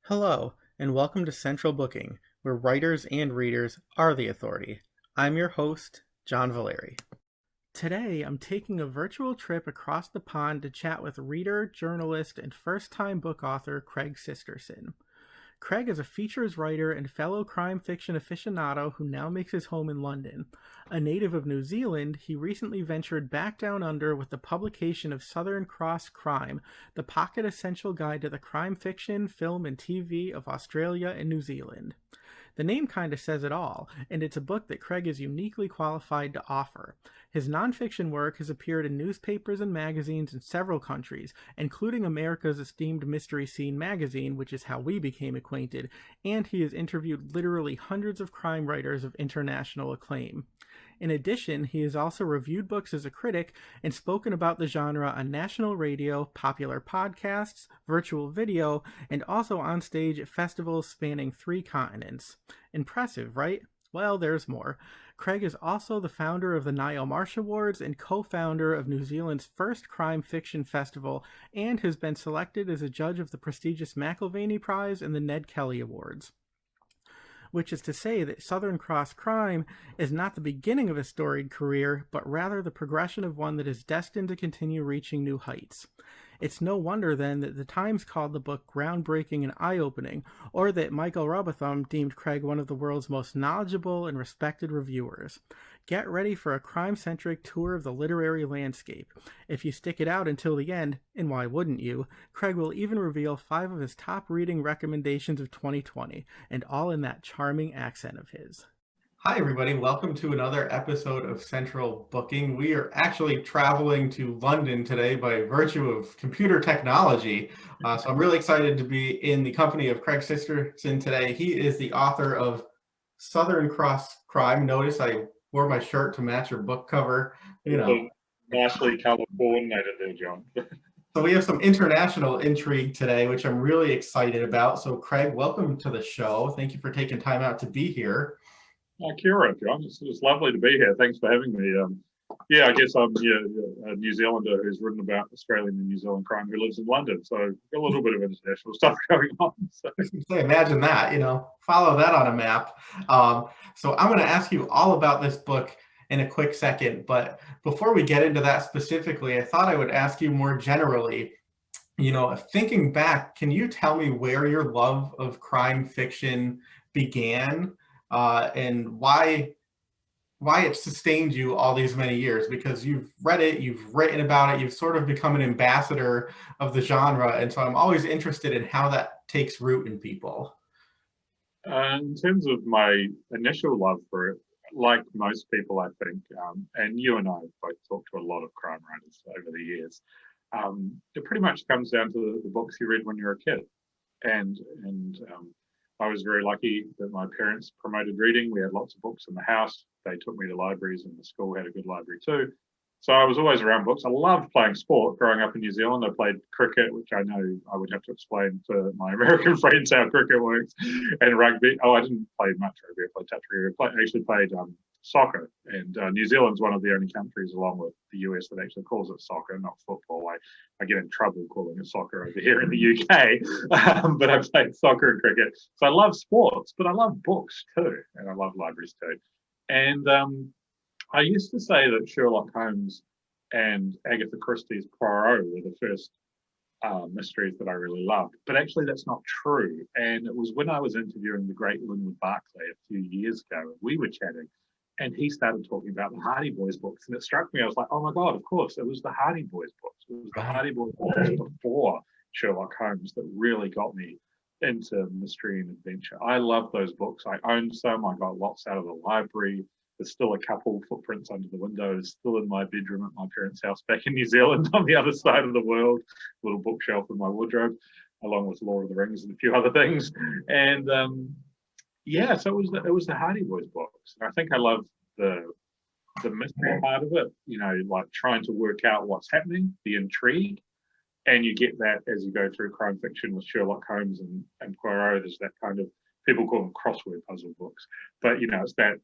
Hello, and welcome to Central Booking, where writers and readers are the authority. I'm your host, John Valeri. Today, I'm taking a virtual trip across the pond to chat with reader, journalist, and first-time book author Craig Sisterson. Craig is a features writer and fellow crime fiction aficionado who now makes his home in London. A native of New Zealand, he recently ventured back down under with the publication of Southern Cross Crime, the pocket essential guide to the crime fiction, film, and TV of Australia and New Zealand. The name kind of says it all, and it's a book that Craig is uniquely qualified to offer. His nonfiction work has appeared in newspapers and magazines in several countries, including America's esteemed Mystery Scene magazine, which is how we became acquainted, and he has interviewed literally hundreds of crime writers of international acclaim. In addition, he has also reviewed books as a critic and spoken about the genre on national radio, popular podcasts, virtual video, and also on stage at festivals spanning 3 continents. Impressive, right? Well, there's more. Craig is also the founder of the Niall Marsh Awards and co-founder of New Zealand's first crime fiction festival, and has been selected as a judge of the prestigious McIlvany Prize and the Ned Kelly Awards. Which is to say that Southern Cross Crime is not the beginning of a storied career, but rather the progression of one that is destined to continue reaching new heights. It's no wonder, then, that the Times called the book groundbreaking and eye-opening, or that Michael Robotham deemed Craig one of the world's most knowledgeable and respected reviewers. Get ready for a crime-centric tour of the literary landscape. If you stick it out until the end, and why wouldn't you, Craig will even reveal 5 of his top reading recommendations of 2020, and all in that charming accent of his. Hi, everybody. Welcome to another episode of Central Booking. We are actually traveling to London today by virtue of computer technology. So I'm really excited to be in the company of Craig Sisterson today. He is the author of Southern Cross Crime. Notice I wore my shirt to match your book cover. Nicely color coordinated there, John. So we have some international intrigue today, which I'm really excited about. So Craig, welcome to the show. Thank you for taking time out to be here. Kia ora, John. It's lovely to be here. Thanks for having me. I guess I'm a New Zealander who's written about Australian and New Zealand crime who lives in London. So got a little bit of international stuff going on. So. Imagine that, follow that on a map. So I'm going to ask you all about this book in a quick second. But before we get into that specifically, I thought I would ask you more generally, thinking back, can you tell me where your love of crime fiction began? And why it sustained you all these many years, because you've read it, you've written about it, you've sort of become an ambassador of the genre. And so I'm always interested in how that takes root in people. In terms of my initial love for it, like most people, I think, and you and I both talked to a lot of crime writers over the years, it pretty much comes down to the books you read when you were a kid. And I was very lucky that my parents promoted reading. We had lots of books in the house. They took me to libraries, and the school had a good library too. So I was always around books. I loved playing sport. Growing up in New Zealand, I played cricket, which I know I would have to explain to my American friends how cricket works, and rugby. Oh, I didn't play much rugby. I played touch rugby. I actually played soccer, and New Zealand's one of the only countries, along with the US, that actually calls it soccer, not football. I get in trouble calling it soccer over here in the UK, but I played soccer and cricket. So I love sports, but I love books too, and I love libraries too. And I used to say that Sherlock Holmes and Agatha Christie's Poirot were the first mysteries that I really loved. But actually, that's not true. And it was when I was interviewing the great Linwood Barclay a few years ago, we were chatting, and he started talking about the Hardy Boys books. And it struck me, I was like, oh my God, of course, it was the Hardy Boys books. It was the Hardy Boys books before Sherlock Holmes that really got me into mystery and adventure. I love those books. I owned some. I got lots out of the library. There's still a couple footprints under the windows, still in my bedroom at my parents' house back in New Zealand on the other side of the world. Little bookshelf in my wardrobe, along with Lord of the Rings and a few other things. And so it was the Hardy Boys books. And I think I love the mystery part of it, like trying to work out what's happening, the intrigue. And you get that as you go through crime fiction with Sherlock Holmes and Poirot. There's that kind of, people call them crossword puzzle books. But, it's that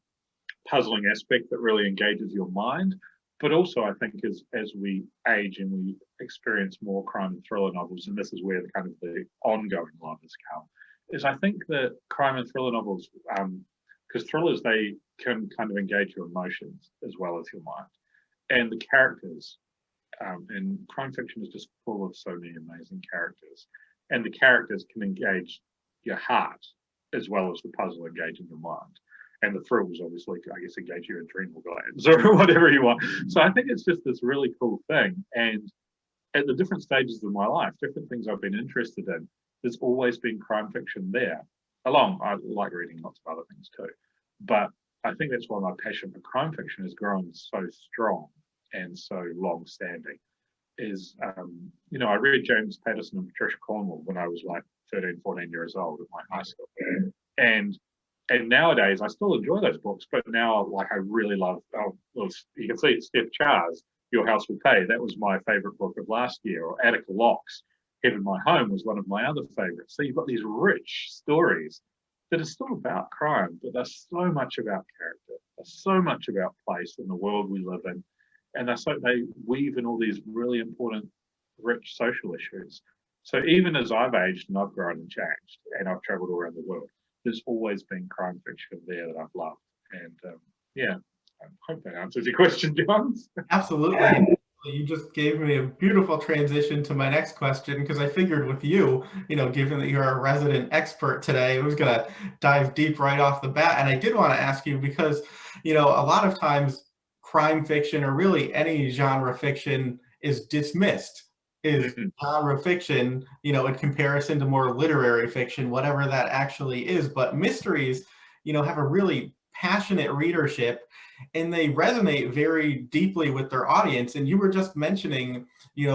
puzzling aspect that really engages your mind. But also, I think as we age and we experience more crime and thriller novels, and this is where the ongoing love has come, is I think that crime and thriller novels, because thrillers, they can kind of engage your emotions as well as your mind, and the characters. And crime fiction is just full of so many amazing characters, and the characters can engage your heart as well as the puzzle engaging your mind. And the thrills, obviously, I guess, engage your adrenal glands or whatever you want. So I think it's just this really cool thing. And at the different stages of my life, different things I've been interested in, there's always been crime fiction there. Along, I like reading lots of other things too. But I think that's why my passion for crime fiction has grown so strong and so long standing. Is, I read James Patterson and Patricia Cornwell when I was like 13, 14 years old at my high school. And nowadays I still enjoy those books, but now like I really love, you can see it's Steph Char's Your House Will Pay. That was my favorite book of last year. Or Attica Locke's Heaven My Home was one of my other favorites. So you've got these rich stories that are still about crime, but they're so much about character. They're so much about place in the world we live in. And they weave in all these really important, rich social issues. So even as I've aged and I've grown and changed and I've traveled all around the world, there's always been crime fiction there that I've loved. And I hope that answers your question, John. Absolutely. You just gave me a beautiful transition to my next question, because I figured with you, given that you're a resident expert today, I was going to dive deep right off the bat. And I did want to ask you because, a lot of times crime fiction, or really any genre fiction, is dismissed. Is genre fiction, in comparison to more literary fiction, whatever that actually is. But mysteries, have a really passionate readership, and they resonate very deeply with their audience. And you were just mentioning,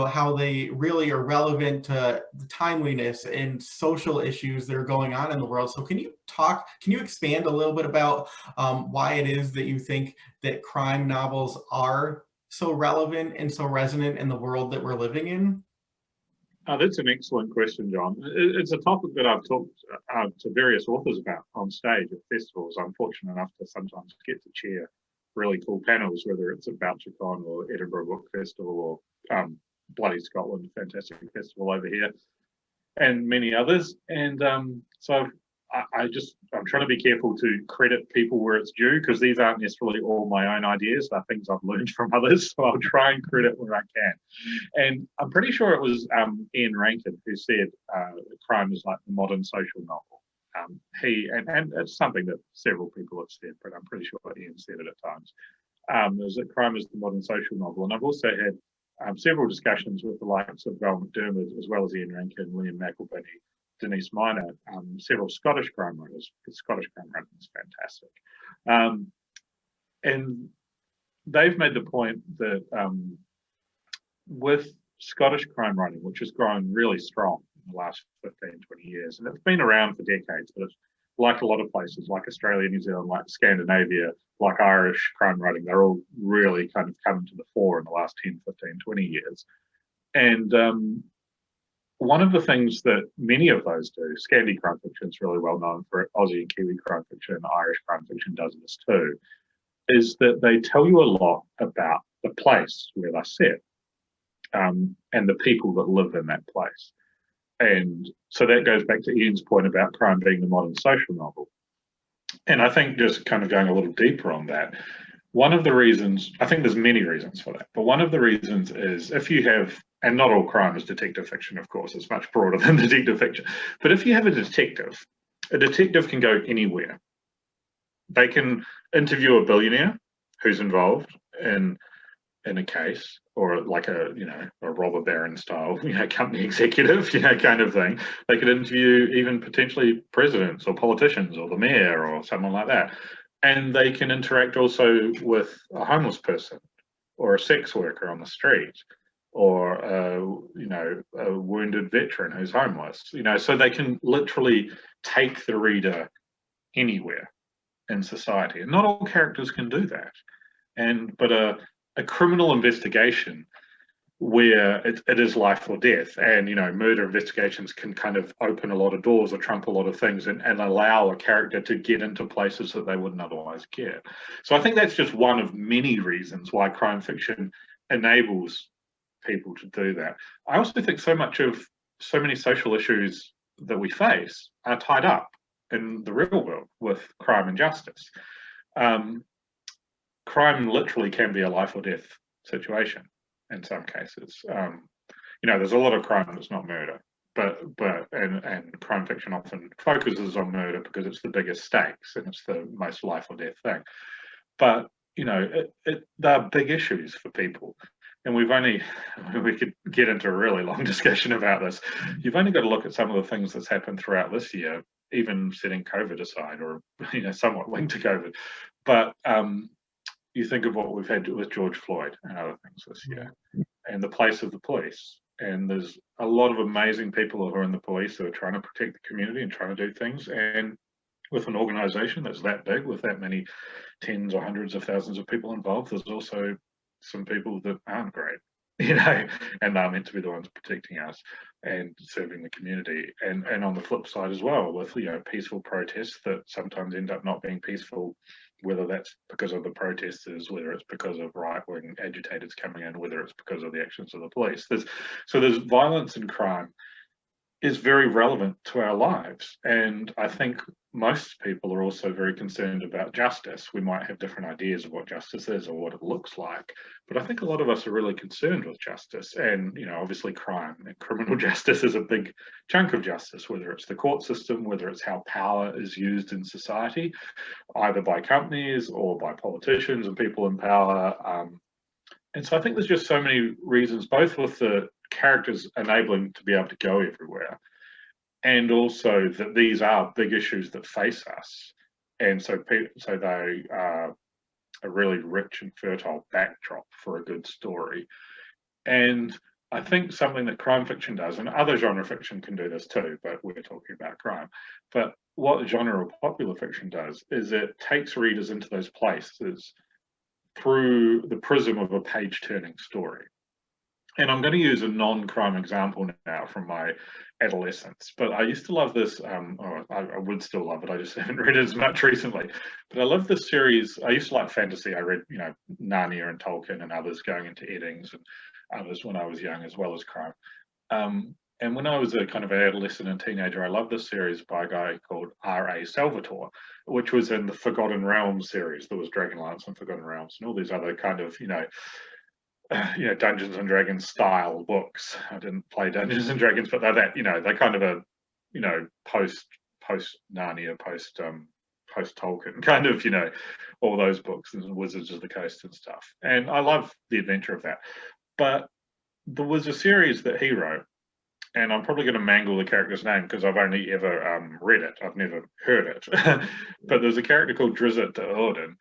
how they really are relevant to the timeliness and social issues that are going on in the world. So can you expand a little bit about why it is that you think that crime novels are so relevant and so resonant in the world that we're living in? That's an excellent question, John. It's a topic that I've talked to various authors about on stage at festivals. I'm fortunate enough to sometimes get to chair really cool panels, whether it's at VoucherCon or Edinburgh Book Festival or Bloody Scotland, fantastic festival over here, and many others. And so I'm trying to be careful to credit people where it's due, because these aren't necessarily all my own ideas. They're things I've learned from others. So I'll try and credit where I can. And I'm pretty sure it was Ian Rankin who said crime is like the modern social novel. And it's something that several people have said, but I'm pretty sure Ian said it at times. Is that crime is the modern social novel. And I've also had several discussions with the likes of Val McDermid, as well as Ian Rankin, Liam McElbinney, Denise Minor, several Scottish crime writers. Scottish crime writing is fantastic. And they've made the point that with Scottish crime writing, which has grown really strong in the last 15, 20 years, and it's been around for decades, but it's like a lot of places, like Australia, New Zealand, like Scandinavia, like Irish crime writing, they're all really kind of come to the fore in the last 10, 15, 20 years. And one of the things that many of those do, Scandi crime fiction is really well known for it, Aussie and Kiwi crime fiction, Irish crime fiction does this too, is that they tell you a lot about the place where they're set and the people that live in that place. And so that goes back to Ian's point about crime being the modern social novel. And I think just kind of going a little deeper on that, one of the reasons, I think there's many reasons for that, but one of the reasons is if you have, and not all crime is detective fiction, of course, it's much broader than detective fiction, but if you have a detective can go anywhere. They can interview a billionaire who's involved in a case, or like a robber baron style, company executive, kind of thing. They could interview even potentially presidents or politicians or the mayor or someone like that. And they can interact also with a homeless person or a sex worker on the street or a wounded veteran who's homeless. So they can literally take the reader anywhere in society. And not all characters can do that. But a criminal investigation where it is life or death, and murder investigations can kind of open a lot of doors or trump a lot of things and allow a character to get into places that they wouldn't otherwise get. So I think that's just one of many reasons why crime fiction enables people to do that. I also think so many social issues that we face are tied up in the real world with crime and justice. Crime literally can be a life or death situation in some cases. There's a lot of crime that's not murder, and crime fiction often focuses on murder because it's the biggest stakes and it's the most life or death thing. But there are big issues for people, and we could get into a really long discussion about this. You've only got to look at some of the things that's happened throughout this year, even setting COVID aside, or somewhat linked to COVID. But you think of what we've had with George Floyd and other things this year, and the place of the police. And there's a lot of amazing people who are in the police who are trying to protect the community and trying to do things. And with an organisation that's that big, with that many tens or hundreds of thousands of people involved, there's also some people that aren't great, and they're meant to be the ones protecting us and serving the community. And on the flip side as well, with peaceful protests that sometimes end up not being peaceful, whether that's because of the protesters, whether it's because of right-wing agitators coming in, whether it's because of the actions of the police. There's violence and crime is very relevant to our lives. And I think most people are also very concerned about justice. We might have different ideas of what justice is or what it looks like, but I think a lot of us are really concerned with justice. And, obviously crime and criminal justice is a big chunk of justice, whether it's the court system, whether it's how power is used in society, either by companies or by politicians and people in power. And so I think there's just so many reasons, both with the characters enabling to be able to go everywhere, and also that these are big issues that face us. And so they are a really rich and fertile backdrop for a good story. And I think something that crime fiction does, and other genre fiction can do this too, but we're talking about crime. But what genre of popular fiction does is it takes readers into those places through the prism of a page-turning story. And I'm going to use a non-crime example now from my adolescence, but I used to love this, I would still love it, I just haven't read it as much recently, but I love this series. I used to like fantasy. I read, Narnia and Tolkien and others, going into Eddings and others when I was young, as well as crime. And when I was a kind of an adolescent and teenager, I loved this series by a guy called R.A. Salvatore, which was in the Forgotten Realms series. There was Dragonlance and Forgotten Realms and all these other kind of, Dungeons and Dragons style books. I didn't play Dungeons and Dragons, but they're that, they're kind of a, post Narnia, post Tolkien, kind of, all those books and Wizards of the Coast and stuff. And I love the adventure of that. But there was a series that he wrote, and I'm probably going to mangle the character's name because I've only ever read it. I've never heard it. But there's a character called Drizzt Do'Urden,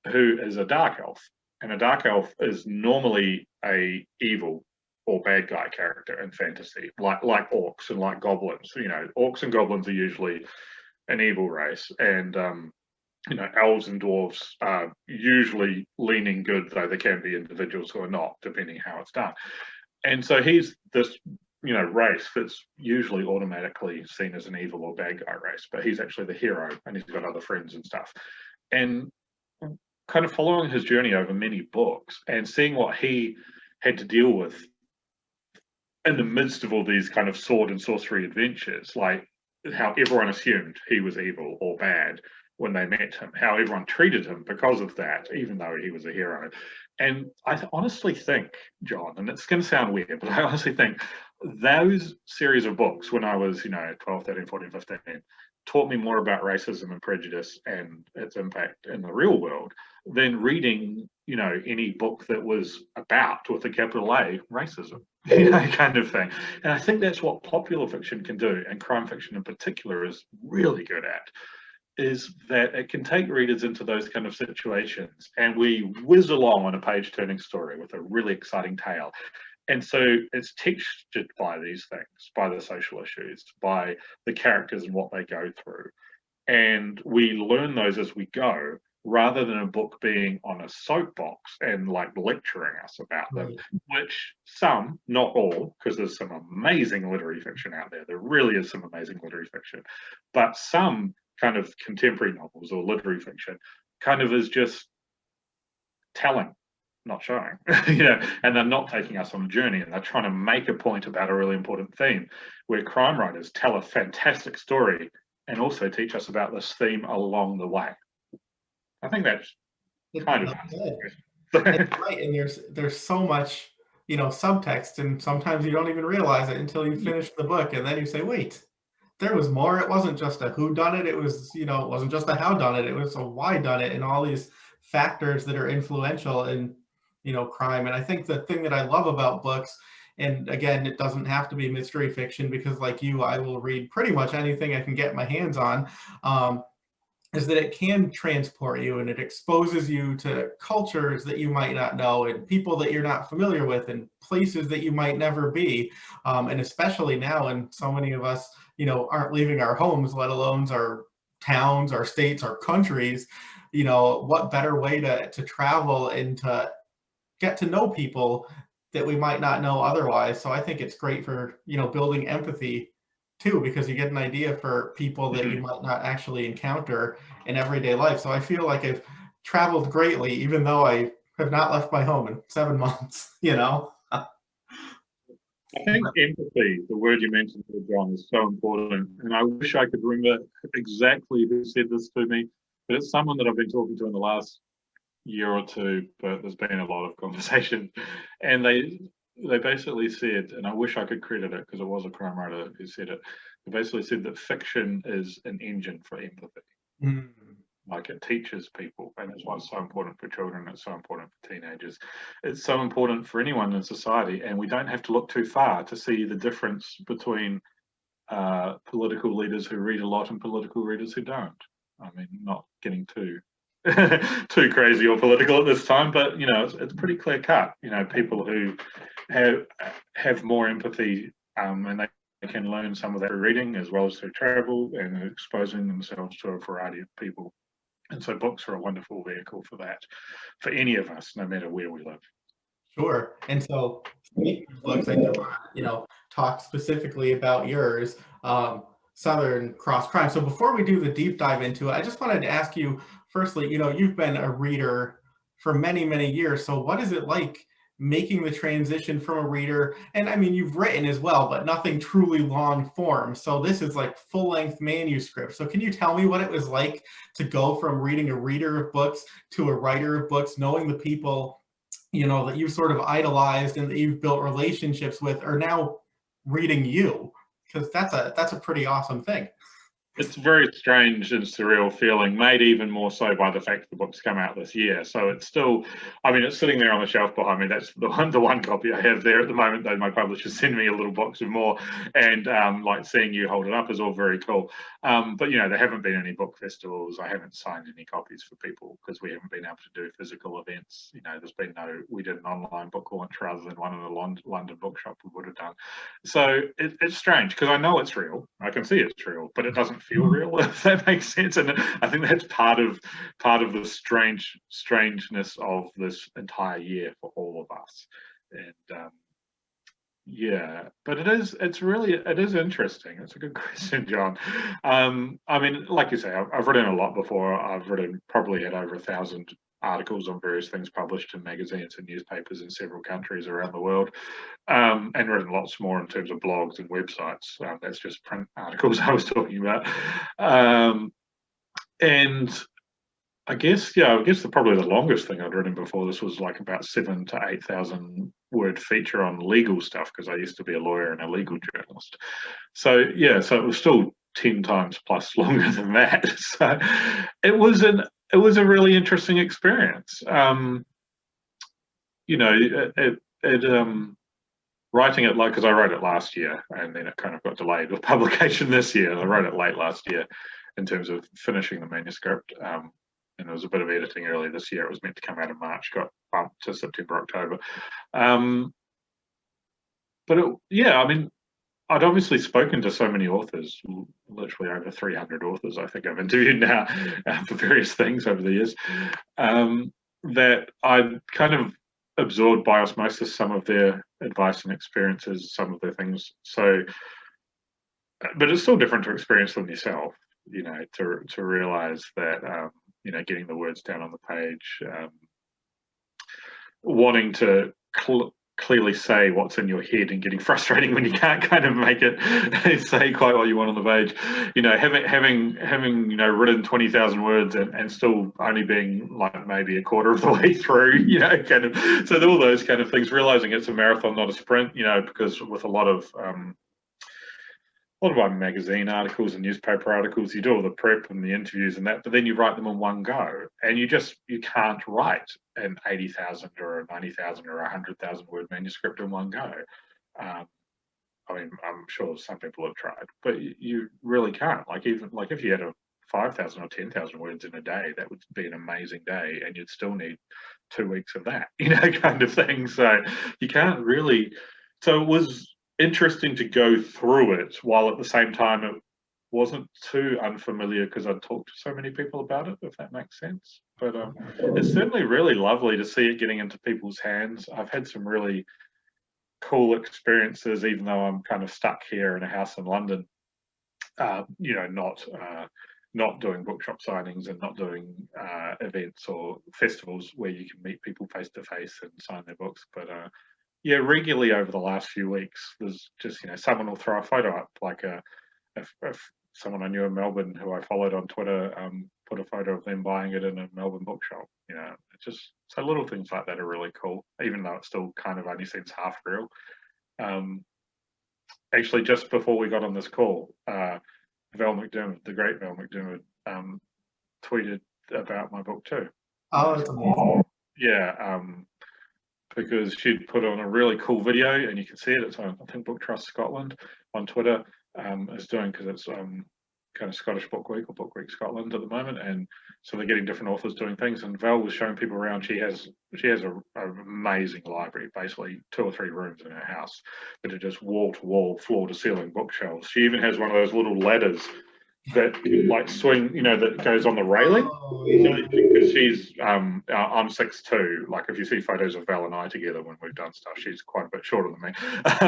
who is a dark elf. And a dark elf is normally a evil or bad guy character in fantasy, like orcs and like goblins. Orcs and goblins are usually an evil race, and elves and dwarves are usually leaning good, though there can be individuals who are not, depending how it's done. And so he's this race that's usually automatically seen as an evil or bad guy race, but he's actually the hero, and he's got other friends and stuff. And kind of following his journey over many books and seeing what he had to deal with in the midst of all these kind of sword and sorcery adventures, like how everyone assumed he was evil or bad when they met him, how everyone treated him because of that, even though he was a hero. And I honestly think, John, and it's going to sound weird, but I honestly think those series of books when I was, 12, 13, 14, 15, taught me more about racism and prejudice and its impact in the real world than reading, any book that was about, with a capital A, racism, kind of thing. And I think that's what popular fiction can do, and crime fiction in particular is really good at, is that it can take readers into those kind of situations, and we whiz along on a page-turning story with a really exciting tale. And so it's textured by these things, by the social issues, by the characters and what they go through. And we learn those as we go, rather than a book being on a soapbox and like lecturing us about them, which some, not all, because there's some amazing literary fiction out there. There really is some amazing literary fiction. But some kind of contemporary novels or literary fiction kind of is just telling not showing, and they're not taking us on a journey, and they're trying to make a point about a really important theme, where crime writers tell a fantastic story and also teach us about this theme along the way. I think that's kind of and right, and there's so much, subtext, and sometimes you don't even realize it until you finish the book, and then you say, wait, there was more. It wasn't just a who done it. It was, it wasn't just a how done it. It was a why done it, and all these factors that are influential in, crime. And I think the thing that I love about books, and again, it doesn't have to be mystery fiction, because like you, I will read pretty much anything I can get my hands on. Is that it can transport you, and it exposes you to cultures that you might not know, and people that you're not familiar with, and places that you might never be. And especially now, and so many of us, aren't leaving our homes, let alone our towns, our states, our countries. What better way to travel and to get to know people that we might not know otherwise. So I think it's great for, building empathy too, because you get an idea for people that you might not actually encounter in everyday life. So I feel like I've traveled greatly, even though I have not left my home in 7 months, I think empathy, the word you mentioned, John, is so important. And I wish I could remember exactly who said this to me, but it's someone that I've been talking to in the last year or two, but there's been a lot of conversation. And they basically said, and I wish I could credit it because it was a crime writer who said it, they basically said that fiction is an engine for empathy. Like, it teaches people, and that's why it's so important for children, it's so important for teenagers, it's so important for anyone in society. And we don't have to look too far to see the difference between political leaders who read a lot and political readers who don't. I mean, not getting too crazy or political at this time, but it's pretty clear cut. People who have more empathy, and they can learn some of that through reading as well as through travel and exposing themselves to a variety of people. And so books are a wonderful vehicle for that, for any of us, no matter where we live. Sure. And so, speaking of books, I do want to, talk specifically about yours, Southern Cross Crime. So before we do the deep dive into it, I just wanted to ask you, firstly, you've been a reader for many, many years. So what is it like making the transition from a reader? And I mean, you've written as well, but nothing truly long form. So this is like full-length manuscript. So can you tell me what it was like to go from reading a reader of books to a writer of books, knowing the people that you've sort of idolized and that you've built relationships with are now reading you? Because that's a pretty awesome thing. It's a very strange and surreal feeling, made even more so by the fact the book's come out this year. So it's still, I mean, it's sitting there on the shelf behind me. That's the one copy I have there at the moment, though my publishers send me a little box of more. And like, seeing you hold it up is all very cool. But, there haven't been any book festivals. I haven't signed any copies for people because we haven't been able to do physical events. There's been we did an online book launch rather than one in the London bookshop we would have done. So it's strange because I know it's real. I can see it's real, but it doesn't feel real, if that makes sense. And I think that's part of the strangeness of this entire year for all of us. And yeah, but it is interesting. It's a good question, John. I mean, like you say, I've written a lot before. I've probably had over 1,000 articles on various things published in magazines and newspapers in several countries around the world, and written lots more in terms of blogs and websites. That's just print articles I was talking about. And I guess probably the longest thing I'd written before this was like about 7,000 to 8,000 word feature on legal stuff, because I used to be a lawyer and a legal journalist. So it was still 10 times plus longer than that. So it was a really interesting experience. Writing it because I wrote it last year and then it kind of got delayed with publication this year. I wrote it late last year in terms of finishing the manuscript. And there was a bit of editing early this year. It was meant to come out in March, got bumped to September, October. I mean, I'd obviously spoken to so many authors, literally over 300 authors I think I've interviewed now for various things over the years, that I kind of absorbed by osmosis some of their advice and experiences, some of their things. So, but it's still different to experience them yourself, to realize that, getting the words down on the page, wanting to clearly say what's in your head and getting frustrating when you can't kind of make it say quite what you want on the page. Having written 20,000 words and still only being like maybe a quarter of the way through, kind of. So all those kind of things, realizing it's a marathon, not a sprint, because with a lot of my magazine articles and newspaper articles, you do all the prep and the interviews and that, but then you write them in one go, and you can't write an 80,000 or a 90,000 or a 100,000 word manuscript in one go. I mean, I'm sure some people have tried, but you really can't. Like if you had a 5,000 or 10,000 words in a day, that would be an amazing day, and you'd still need 2 weeks of that, kind of thing. So you can't really. So it was interesting to go through it while at the same time it wasn't too unfamiliar because I'd talked to so many people about it, if that makes sense. But it's certainly really lovely to see it getting into people's hands. I've had some really cool experiences, even though I'm kind of stuck here in a house in London, not doing bookshop signings and not doing events or festivals where you can meet people face to face and sign their books. But yeah, regularly over the last few weeks, there's just someone will throw a photo up, like if someone I knew in Melbourne who I followed on Twitter put a photo of them buying it in a Melbourne bookshop. It's just so little things like that are really cool, even though it still kind of only seems half real. Actually, just before we got on this call, Val McDermott, the great Val McDermott, tweeted about my book too. Oh, that's amazing. Yeah, because she'd put on a really cool video, and you can see it. It's on, I think, Book Trust Scotland on Twitter is doing, because it's kind of Scottish Book Week or Book Week Scotland at the moment, and so they're getting different authors doing things. And Val was showing people around. She has an amazing library, basically 2 or 3 rooms in her house, but it just wall to wall, floor to ceiling bookshelves. She even has one of those little ladders that like swing, that goes on the railing. Oh, yeah. Because she's, I'm 6'2". Like if you see photos of Val and I together when we've done stuff, she's quite a bit shorter than me.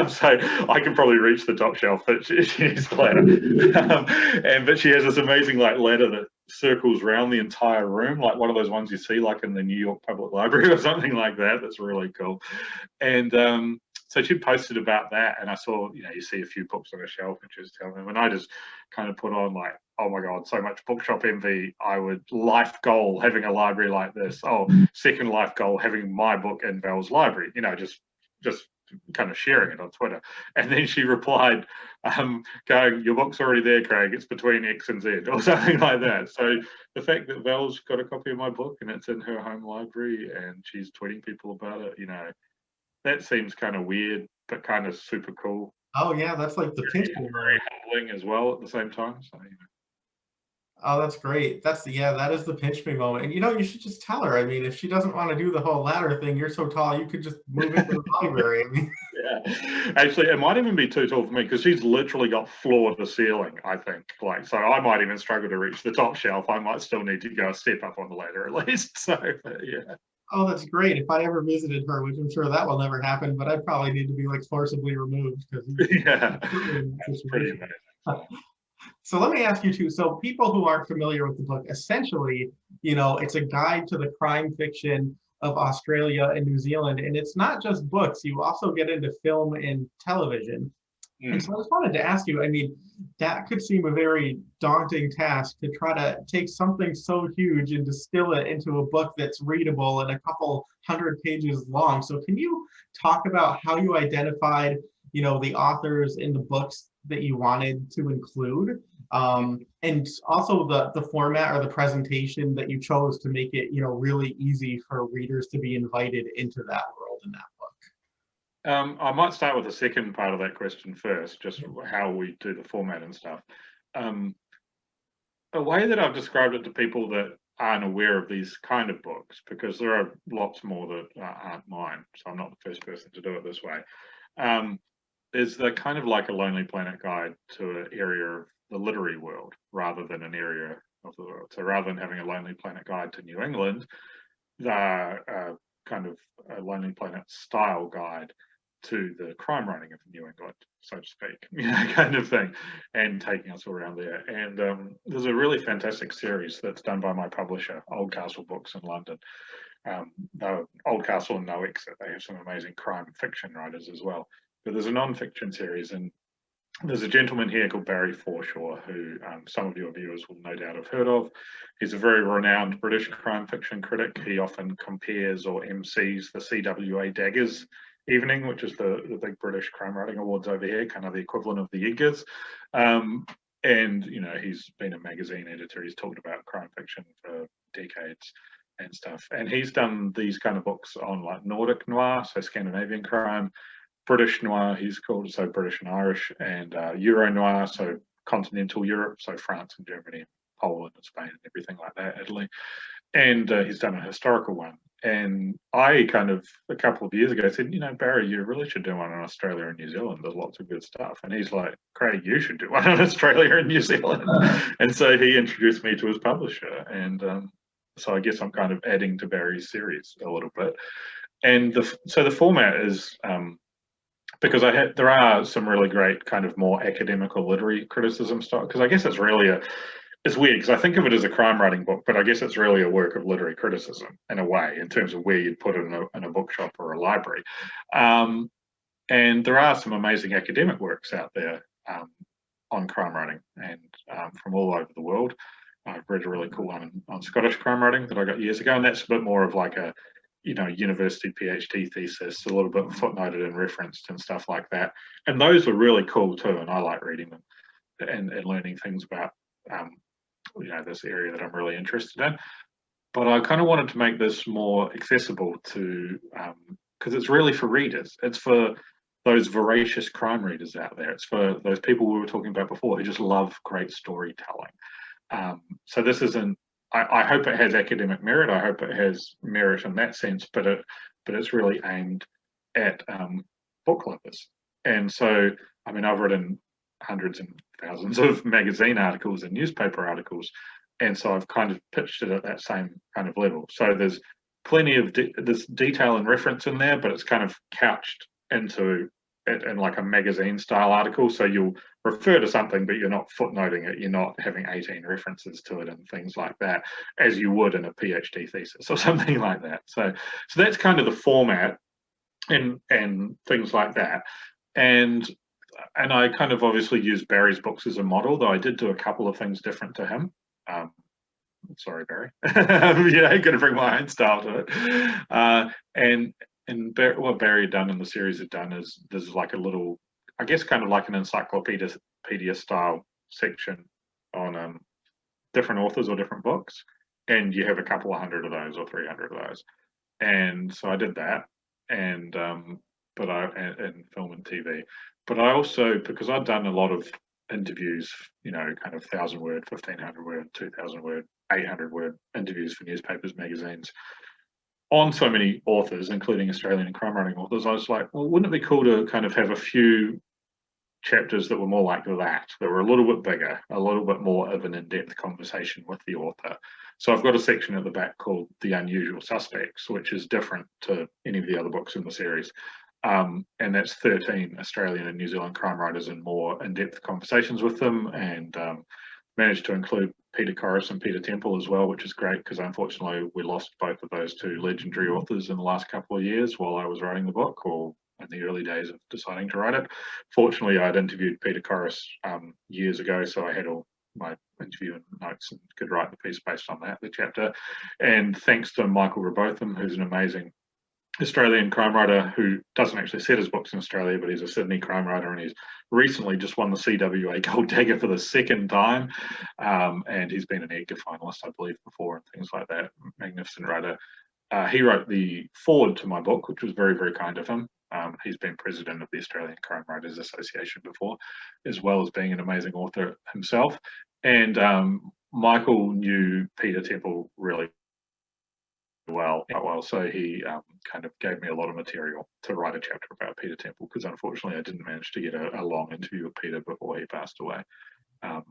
So I can probably reach the top shelf, but she needs a ladder. But she has this amazing like ladder that circles around the entire room, like one of those ones you see like in the New York Public Library or something like that. That's really cool. And so she posted about that, and I saw, you see a few books on a shelf, and she was telling them, and I just kind of put on like, oh my God, so much bookshop envy. I would life goal having a library like this. Oh, second life goal having my book in Val's library. Just kind of sharing it on Twitter. And then she replied, going, "Your book's already there, Craig. It's between X and Z," or something like that. So the fact that Val's got a copy of my book and it's in her home library and she's tweeting people about it, that seems kind of weird, but kind of super cool. Oh yeah, that's like the pinch me very humbling as well at the same time. So, Oh, that's great. That is the pinch me moment. And you should just tell her. I mean, if she doesn't want to do the whole ladder thing, you're so tall, you could just move into the library. I mean, yeah, actually, it might even be too tall for me because she's literally got floor to ceiling. I think, so I might even struggle to reach the top shelf. I might still need to go a step up on the ladder at least. So, yeah. Oh, that's great. If I ever visited her, which I'm sure that will never happen, but I'd probably need to be like forcibly removed because yeah, that's pretty amazing. So let me ask you too. So people who aren't familiar with the book, essentially, it's a guide to the crime fiction of Australia and New Zealand. And it's not just books. You also get into film and television. And so I just wanted to ask you, I mean, that could seem a very daunting task to try to take something so huge and distill it into a book that's readable and a couple 100 pages long. So can you talk about how you identified, the authors in the books that you wanted to include? And also the format or the presentation that you chose to make it, really easy for readers to be invited into that world in that book. I might start with the second part of that question first, just how we do the format and stuff. A way that I've described it to people that aren't aware of these kind of books, because there are lots more that aren't mine, so I'm not the first person to do it this way, is the kind of like a Lonely Planet guide to an area of the literary world rather than an area of the world. So rather than having a Lonely Planet guide to New England, the kind of a Lonely Planet style guide to the crime writing of New England, so to speak, kind of thing, and taking us around there. And there's a really fantastic series that's done by my publisher, Oldcastle Books in London. Oldcastle and No Exit, they have some amazing crime fiction writers as well. But there's a non-fiction series, and there's a gentleman here called Barry Forshaw, who some of your viewers will no doubt have heard of. He's a very renowned British crime fiction critic. He often compares or MCs the CWA Daggers evening, which is the big British crime writing awards over here, kind of the equivalent of the Edgars. And, he's been a magazine editor. He's talked about crime fiction for decades and stuff. And he's done these kind of books on like Nordic noir, so Scandinavian crime, British noir, he's called, so British and Irish, and Euro noir, so continental Europe, so France and Germany, Poland and Spain and everything like that, Italy. And he's done a historical one. And I kind of, a couple of years ago, said, Barry, you really should do one on Australia and New Zealand. There's lots of good stuff. And he's like, Craig, you should do one on Australia and New Zealand. And so he introduced me to his publisher. And so I guess I'm kind of adding to Barry's series a little bit. And so the format is, because there are some really great kind of more academical literary criticism stuff, because I guess it's really it's weird because I think of it as a crime writing book, but I guess it's really a work of literary criticism in a way, in terms of where you'd put it in a bookshop or a library. And there are some amazing academic works out there on crime writing, and from all over the world. I've read a really cool one on Scottish crime writing that I got years ago, and that's a bit more of like a university PhD thesis, a little bit footnoted and referenced and stuff like that. And those were really cool too, and I like reading them and learning things about this area that I'm really interested in. But I kind of wanted to make this more accessible to, because it's really for readers. It's for those voracious crime readers out there. It's for those people we were talking about before who just love great storytelling. So this isn't, I hope it has academic merit. I hope it has merit in that sense, but it's really aimed at book lovers. And so, I mean, I've written hundreds and thousands of magazine articles and newspaper articles, and so I've kind of pitched it at that same kind of level. So there's plenty of this detail and reference in there, but it's kind of couched into it in like a magazine style article. So you'll refer to something, but you're not footnoting it. You're not having 18 references to it and things like that, as you would in a PhD thesis or something like that. So that's kind of the format and things like that. And I kind of obviously use Barry's books as a model, though I did do a couple of things different to him. Sorry, Barry. I'm going to bring my own style to it. And what Barry had done and the series had done is there's like a little, I guess, kind of like an encyclopedia style section on different authors or different books, and you have a couple of hundred of those or 300 of those. And so I did that, and and film and TV. But I also, because I'd done a lot of interviews, kind of 1,000 word, 1,500 word, 2,000 word, 800 word interviews for newspapers, magazines, on so many authors, including Australian and crime writing authors, I was like, well, wouldn't it be cool to kind of have a few chapters that were more like that were a little bit bigger, a little bit more of an in-depth conversation with the author. So I've got a section at the back called The Unusual Suspects, which is different to any of the other books in the series. And that's 13 Australian and New Zealand crime writers and more in-depth conversations with them, and managed to include Peter Corris and Peter Temple as well, which is great because unfortunately we lost both of those two legendary authors in the last couple of years while I was writing the book, or in the early days of deciding to write it. Fortunately, I'd interviewed Peter Corris years ago, so I had all my interview and notes and could write the piece based on that, the chapter. And thanks to Michael Rebotham, who's an amazing Australian crime writer who doesn't actually set his books in Australia, but he's a Sydney crime writer, and he's recently just won the CWA Gold Dagger for the second time, and he's been an Edgar finalist, I believe, before and things like that. Magnificent writer. He wrote the foreword to my book, which was very, very kind of him. He's been president of the Australian Crime Writers Association before, as well as being an amazing author himself. And Michael knew Peter Temple really well, so he kind of gave me a lot of material to write a chapter about Peter Temple, because unfortunately I didn't manage to get a long interview with Peter before he passed away. But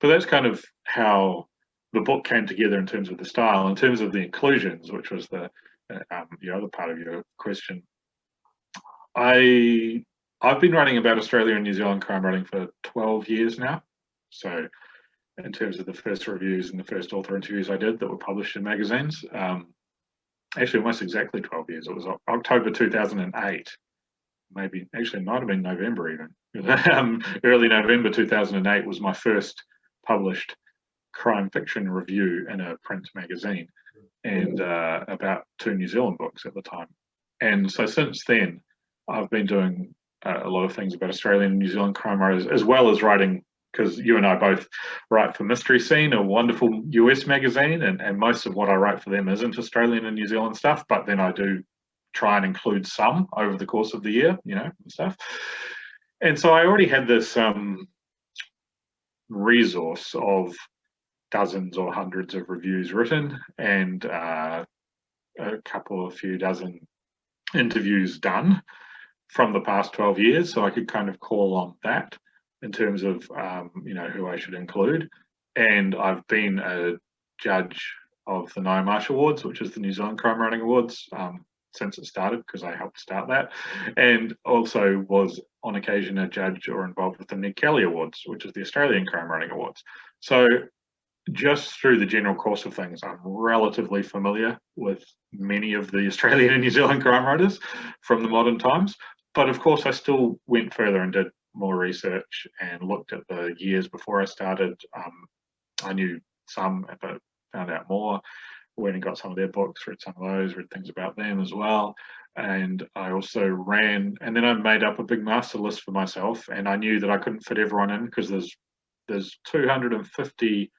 that's kind of how the book came together in terms of the style. In terms of the inclusions, which was the other part of your question, I've been writing about Australia and New Zealand crime writing for 12 years now. So in terms of the first reviews and the first author interviews I did that were published in magazines, actually almost exactly 12 years. It was October 2008. Maybe, actually, it might have been November even. Early November 2008 was my first published crime fiction review in a print magazine, and about 2 New Zealand books at the time. And so since then, I've been doing a lot of things about Australian and New Zealand crime writers, as well as writing, because you and I both write for Mystery Scene, a wonderful US magazine, and most of what I write for them isn't Australian and New Zealand stuff, but then I do try and include some over the course of the year, and stuff. And so I already had this resource of dozens or hundreds of reviews written, and a few dozen interviews done from the past 12 years. So I could kind of call on that in terms of, who I should include. And I've been a judge of the Nye Marsh Awards, which is the New Zealand Crime Writing Awards, since it started, because I helped start that, and also was on occasion a judge or involved with the Ned Kelly Awards, which is the Australian Crime Writing Awards. So just through the general course of things, I'm relatively familiar with many of the Australian and New Zealand crime writers from the modern times. But of course, I still went further and did more research and looked at the years before I started. I knew some, but found out more. Went and got some of their books, read some of those, read things about them as well. And I also ran, and then I made up a big master list for myself. And I knew that I couldn't fit everyone in, because there's 250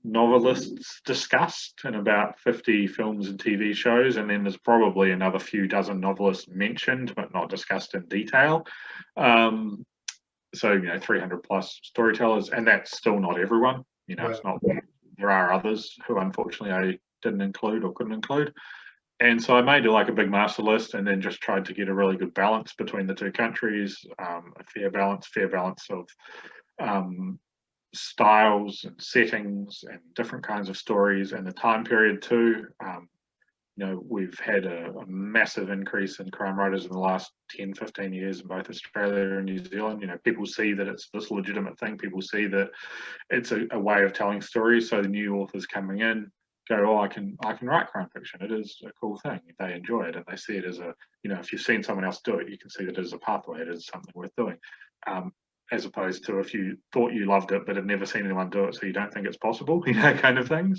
novelists discussed and about 50 films and TV shows, and then there's probably another few dozen novelists mentioned but not discussed in detail. So 300 plus storytellers, and that's still not everyone. Right. It's not. There are others who unfortunately I didn't include or couldn't include. And so I made like a big master list, and then just tried to get a really good balance between the two countries, a fair balance of styles and settings and different kinds of stories, and the time period too. We've had a massive increase in crime writers in the last 10, 15 years in both Australia and New Zealand. People see that it's this legitimate thing. People see that it's a way of telling stories. So the new authors coming in go, oh, I can write crime fiction. It is a cool thing. They enjoy it, and they see it as if you've seen someone else do it, you can see that it as a pathway. It is something worth doing. As opposed to if you thought you loved it but had never seen anyone do it, so you don't think it's possible, kind of thing.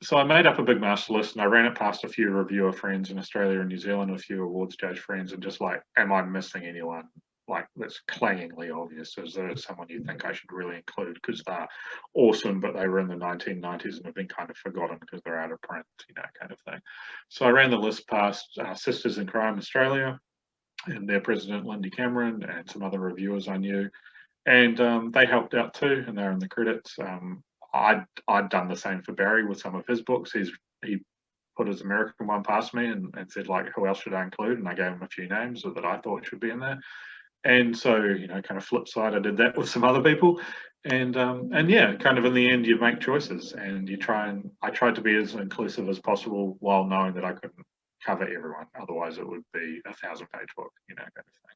So I made up a big master list, and I ran it past a few reviewer friends in Australia and New Zealand, a few awards judge friends, and just like, am I missing anyone? Like, that's clangingly obvious. Is there someone you think I should really include because they're awesome, but they were in the 1990s and have been kind of forgotten because they're out of print, kind of thing. So I ran the list past Sisters in Crime Australia and their president, Lindy Cameron, and some other reviewers I knew. And they helped out too, and they're in the credits. I'd done the same for Barry with some of his books. He put his American one past me and said, like, who else should I include? And I gave him a few names that I thought should be in there. And so, kind of flip side, I did that with some other people. And yeah, kind of in the end, you make choices, and I tried to be as inclusive as possible while knowing that I couldn't cover everyone. Otherwise, it would be a 1,000-page book, kind of thing.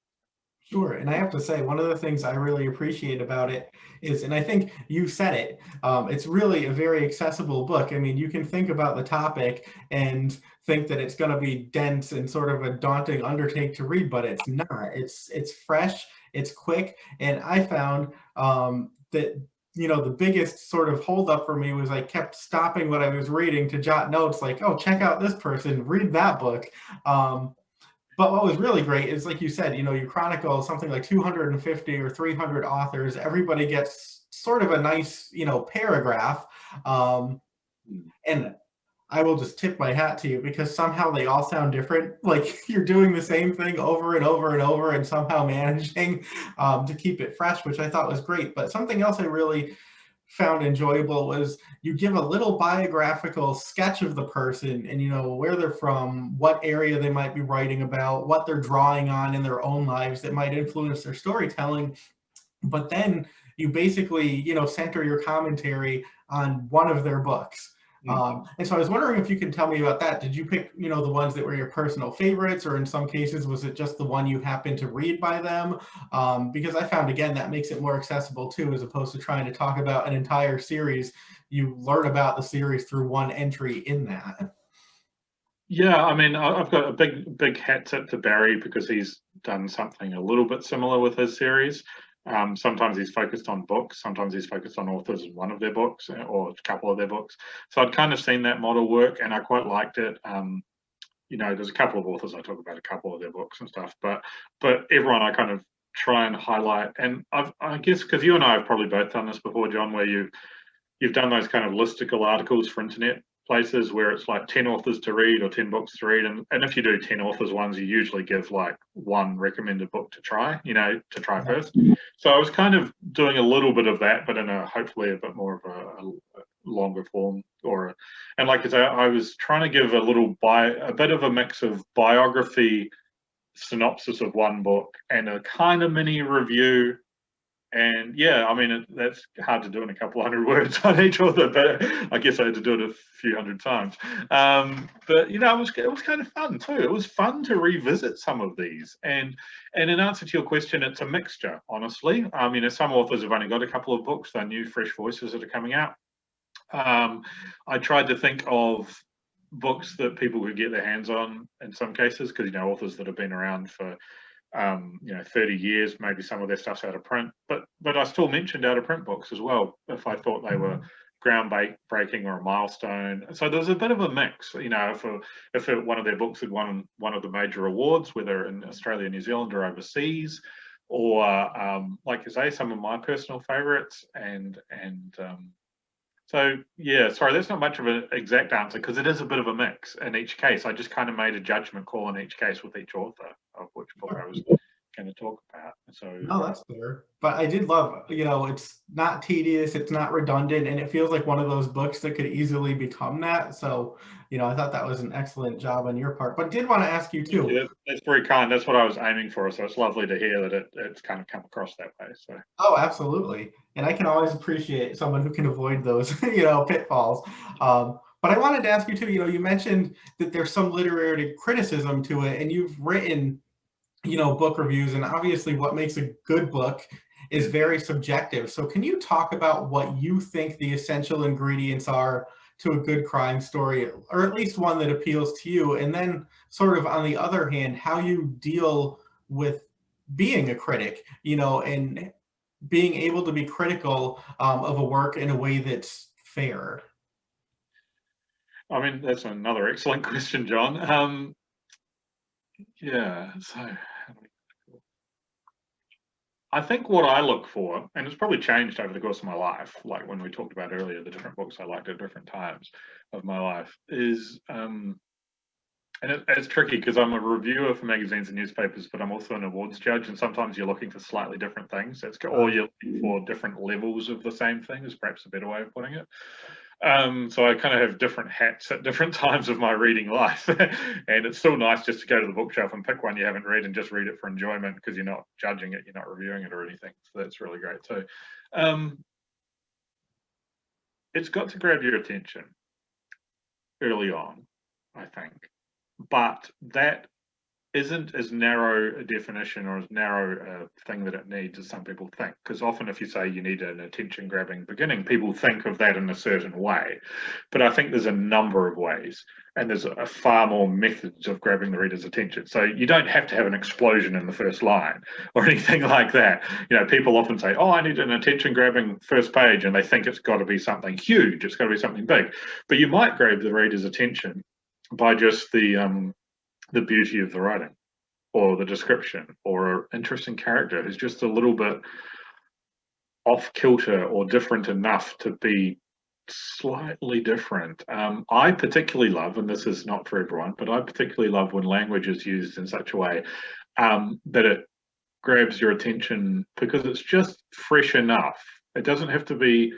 Sure. And I have to say, one of the things I really appreciate about it is, and I think you said it, it's really a very accessible book. I mean, you can think about the topic and think that it's going to be dense and sort of a daunting undertake to read, but it's not. It's fresh, it's quick. And I found that, the biggest sort of holdup for me was I kept stopping what I was reading to jot notes like, oh, check out this person, read that book. But what was really great is, like you said, you chronicle something like 250 or 300 authors. Everybody gets sort of a nice, paragraph. And I will just tip my hat to you, because somehow they all sound different. Like, you're doing the same thing over and over and over, and somehow managing to keep it fresh, which I thought was great. But something else I really found enjoyable was you give a little biographical sketch of the person, and where they're from, what area they might be writing about, what they're drawing on in their own lives that might influence their storytelling. But then you basically center your commentary on one of their books. And so I was wondering if you could tell me about that. Did you pick, the ones that were your personal favorites, or in some cases, was it just the one you happened to read by them? Because I found, again, that makes it more accessible too, as opposed to trying to talk about an entire series. You learn about the series through one entry in that. Yeah, I mean, I've got a big hat tip to Barry because he's done something a little bit similar with his series. Sometimes he's focused on books, sometimes he's focused on authors in one of their books or a couple of their books. So I'd kind of seen that model work, and I quite liked it. There's a couple of authors I talk about a couple of their books and stuff, but everyone I kind of try and highlight. And I guess because you and I have probably both done this before, John, where you've done those kind of listicle articles for internet places where it's like 10 authors to read or 10 books to read, and if you do 10 authors ones, you usually give like one recommended book to try first. So I was kind of doing a little bit of that, but in a hopefully a bit more of a longer form, and like I say, I was trying to give a bit of a mix of biography, synopsis of one book, and a kind of mini review. And yeah, I mean, that's hard to do in a couple hundred words on each author, but I guess I had to do it a few hundred times. But it was kind of fun too. It was fun to revisit some of these. And in answer to your question, it's a mixture, honestly. I mean, some authors have only got a couple of books. They're new, fresh voices that are coming out. I tried to think of books that people could get their hands on in some cases, because authors that have been around for 30 years, maybe some of their stuff's out of print, but I still mentioned out of print books as well if I thought they were groundbreaking or a milestone. So there's a bit of a mix. If one of their books had won one of the major awards, whether in Australia, New Zealand, or overseas, or like you say, some of my personal favorites, so yeah, sorry, that's not much of an exact answer because it is a bit of a mix in each case. I just kind of made a judgment call in each case with each author of which book I was going to talk about. So no, that's fair. But I did love, it's not tedious, it's not redundant, and it feels like one of those books that could easily become that. So, I thought that was an excellent job on your part. But did want to ask you too. Yeah, that's very kind. That's what I was aiming for. So it's lovely to hear that it's kind of come across that way. So. Oh, absolutely. And I can always appreciate someone who can avoid those, pitfalls. But I wanted to ask you too, you mentioned that there's some literary criticism to it, and you've written book reviews, and obviously what makes a good book is very subjective. So can you talk about what you think the essential ingredients are to a good crime story, or at least one that appeals to you? And then sort of on the other hand, how you deal with being a critic, and being able to be critical of a work in a way that's fair. I mean, that's another excellent question, John. Yeah, so I think what I look for, and it's probably changed over the course of my life, like when we talked about earlier, the different books I liked at different times of my life, is, and it's tricky because I'm a reviewer for magazines and newspapers, but I'm also an awards judge, and sometimes you're looking for slightly different things. Or you're looking for different levels of the same thing, is perhaps a better way of putting it. So I kind of have different hats at different times of my reading life. And it's still nice just to go to the bookshelf and pick one you haven't read and just read it for enjoyment, because you're not judging it, you're not reviewing it or anything. So that's really great too. It's got to grab your attention early on, I think. But that isn't as narrow a definition or as narrow a thing that it needs as some people think. Because often if you say you need an attention-grabbing beginning, people think of that in a certain way. But I think there's a number of ways, and there's a far more methods of grabbing the reader's attention. So you don't have to have an explosion in the first line or anything like that. People often say, oh, I need an attention-grabbing first page, and they think it's got to be something huge, it's got to be something big. But you might grab the reader's attention by just the beauty of the writing, or the description, or an interesting character who's just a little bit off kilter or different enough to be slightly different. I particularly love, and this is not for everyone, but I particularly love when language is used in such a way that it grabs your attention because it's just fresh enough. It doesn't have to be,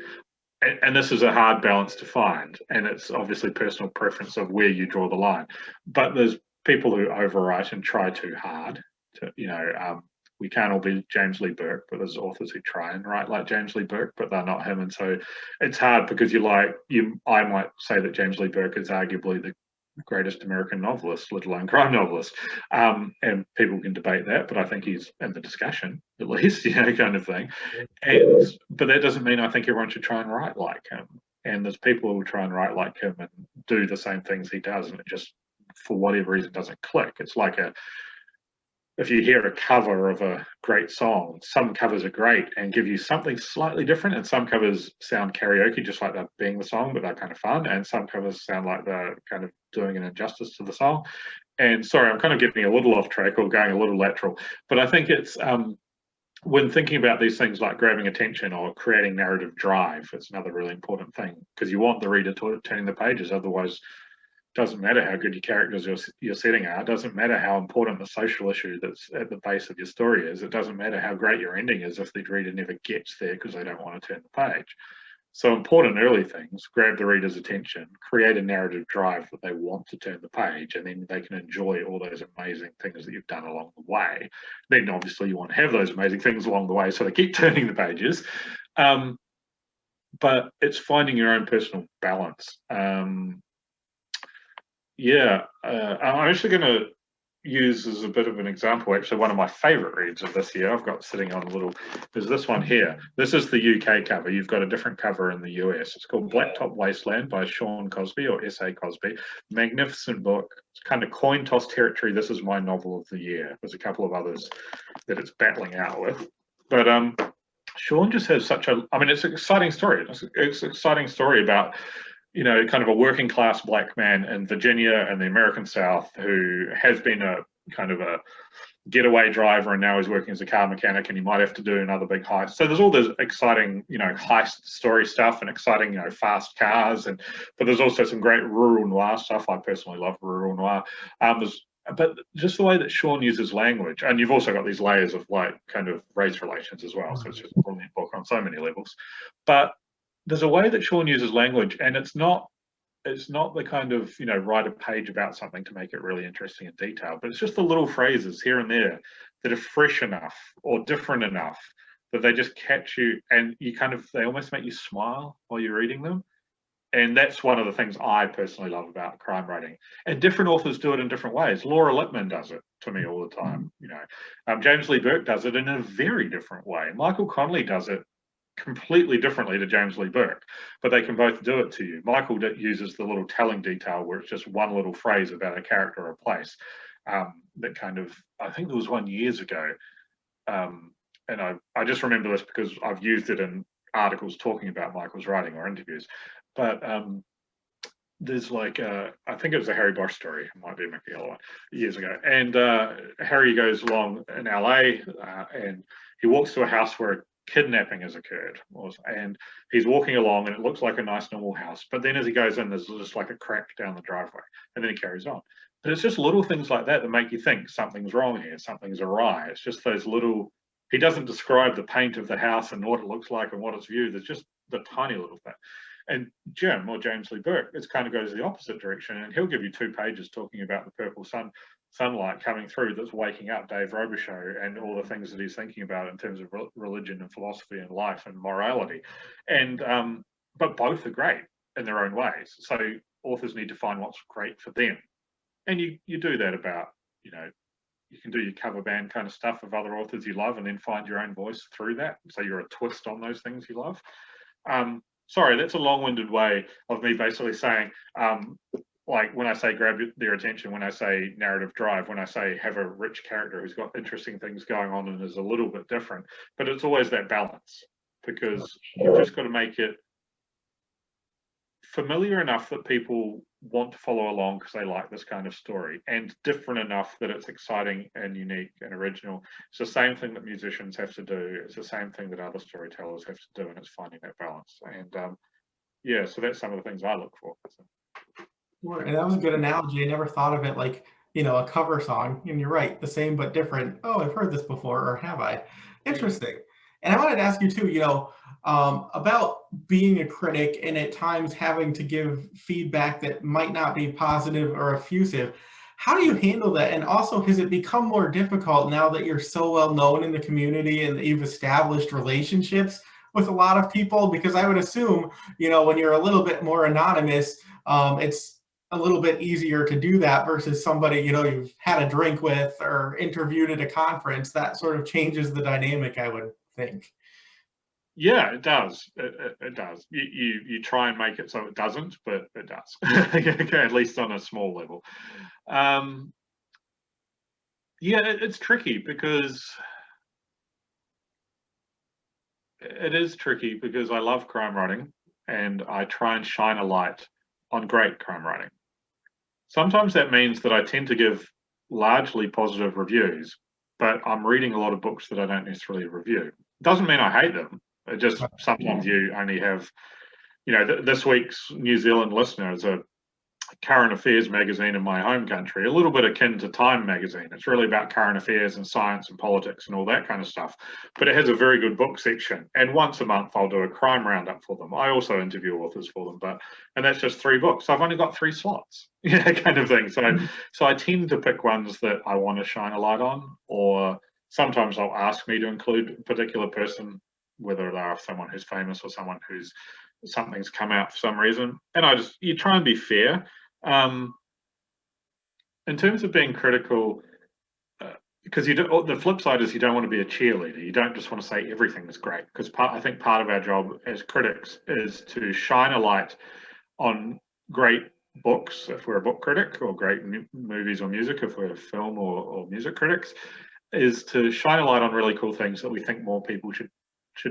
and this is a hard balance to find, and it's obviously personal preference of where you draw the line. But there's people who overwrite and try too hard to, we can't all be James Lee Burke, but there's authors who try and write like James Lee Burke, but they're not him. And so it's hard because I might say that James Lee Burke is arguably the greatest American novelist, let alone crime novelist. And people can debate that, but I think he's in the discussion, at least, kind of thing. But that doesn't mean I think everyone should try and write like him. And there's people who try and write like him and do the same things he does, and it just, for whatever reason, doesn't click. It's like if you hear a cover of a great song, some covers are great and give you something slightly different, and some covers sound karaoke, just like they're being the song, but they're kind of fun, and some covers sound like they're kind of doing an injustice to the song. And sorry, I'm kind of getting a little off track or going a little lateral, but I think it's when thinking about these things like grabbing attention or creating narrative drive, it's another really important thing, because you want the reader turning the pages. Otherwise, doesn't matter how good your characters you're setting are. It doesn't matter how important the social issue that's at the base of your story is. It doesn't matter how great your ending is if the reader never gets there because they don't want to turn the page. So important early things: grab the reader's attention, create a narrative drive that they want to turn the page, and then they can enjoy all those amazing things that you've done along the way. Then obviously you want to have those amazing things along the way so they keep turning the pages. But it's finding your own personal balance. I'm actually going to use as a bit of an example, actually, one of my favorite reads of this year. I've got sitting on a little, there's this one here. This is the UK cover. You've got a different cover in the US. It's called Blacktop Wasteland by Sean Cosby, or S.A. Cosby. Magnificent book. It's kind of coin toss territory. This is my novel of the year. There's a couple of others that it's battling out with. But Sean just has such a, it's an exciting story. It's an exciting story about, kind of a working class black man in Virginia and the American South who has been a kind of a getaway driver, and now he's working as a car mechanic, and he might have to do another big heist. So there's all this exciting, heist story stuff and exciting, fast cars, but there's also some great rural noir stuff. I personally love rural noir. But just the way that Sean uses language, and you've also got these layers of like kind of race relations as well. So it's just a brilliant book on so many levels. But there's a way that Sean uses language, and it's not the kind of, write a page about something to make it really interesting and detailed, but it's just the little phrases here and there that are fresh enough or different enough that they just catch you, and they almost make you smile while you're reading them. And that's one of the things I personally love about crime writing. And different authors do it in different ways. Laura Lippman does it to me all the time. James Lee Burke does it in a very different way. Michael Connelly does it completely differently to James Lee Burke, but they can both do it to you. Michael uses the little telling detail where it's just one little phrase about a character or a place that kind of, I think there was one years ago, and I just remember this because I've used it in articles talking about Michael's writing or interviews, but there's like, I think it was a Harry Bosch story, it might be a Mickey Yellow one, years ago, and Harry goes along in LA and he walks to a house where kidnapping has occurred, and he's walking along and it looks like a nice normal house, but then as he goes in there's just like a crack down the driveway, and then he carries on. But it's just little things like that that make you think something's wrong here, something's awry. It's just those little, he doesn't describe the paint of the house and what it looks like and what it's viewed. It's just the tiny little thing. And Jim, or James Lee Burke, it kind of goes the opposite direction, and he'll give you 2 pages talking about the purple sunlight coming through that's waking up Dave Robichaud and all the things that he's thinking about in terms of religion and philosophy and life and morality. And but both are great in their own ways. So authors need to find what's great for them. And you do that about, you can do your cover band kind of stuff of other authors you love and then find your own voice through that. So you're a twist on those things you love. Sorry, that's a long-winded way of me basically saying, like when I say grab their attention, when I say narrative drive, when I say have a rich character who's got interesting things going on and is a little bit different, but it's always that balance, because you've just got to make it familiar enough that people want to follow along because they like this kind of story, and different enough that it's exciting and unique and original. It's the same thing that musicians have to do. It's the same thing that other storytellers have to do, and it's finding that balance. And so that's some of the things I look for. And that was a good analogy. I never thought of it like, a cover song. And you're right, the same but different. Oh, I've heard this before, or have I? Interesting. And I wanted to ask you too, about being a critic and at times having to give feedback that might not be positive or effusive. How do you handle that? And also, has it become more difficult now that you're so well known in the community and that you've established relationships with a lot of people? Because I would assume, when you're a little bit more anonymous, it's a little bit easier to do that versus somebody, you've had a drink with or interviewed at a conference. That sort of changes the dynamic, I would think. Yeah, it does. It does. You try and make it so it doesn't, but it does. At least on a small level. Yeah, it's tricky because I love crime writing and I try and shine a light on great crime writing. Sometimes that means that I tend to give largely positive reviews, but I'm reading a lot of books that I don't necessarily review. Doesn't mean I hate them. It just sometimes you only have, this week's New Zealand listener is a current affairs magazine in my home country, a little bit akin to Time magazine. It's really about current affairs and science and politics and all that kind of stuff. But it has a very good book section. And once a month, I'll do a crime roundup for them. I also interview authors for them, and that's just 3 books. So I've only got 3 slots, kind of thing. So I tend to pick ones that I want to shine a light on, or sometimes they'll ask me to include a particular person, whether they're someone who's famous or someone who's something's come out for some reason. And you try and be fair. In terms of being critical, because the flip side is you don't want to be a cheerleader. You don't just want to say everything is great, because I think part of our job as critics is to shine a light on great books if we're a book critic, or great movies or music if we're film or music critics, is to shine a light on really cool things that we think more people should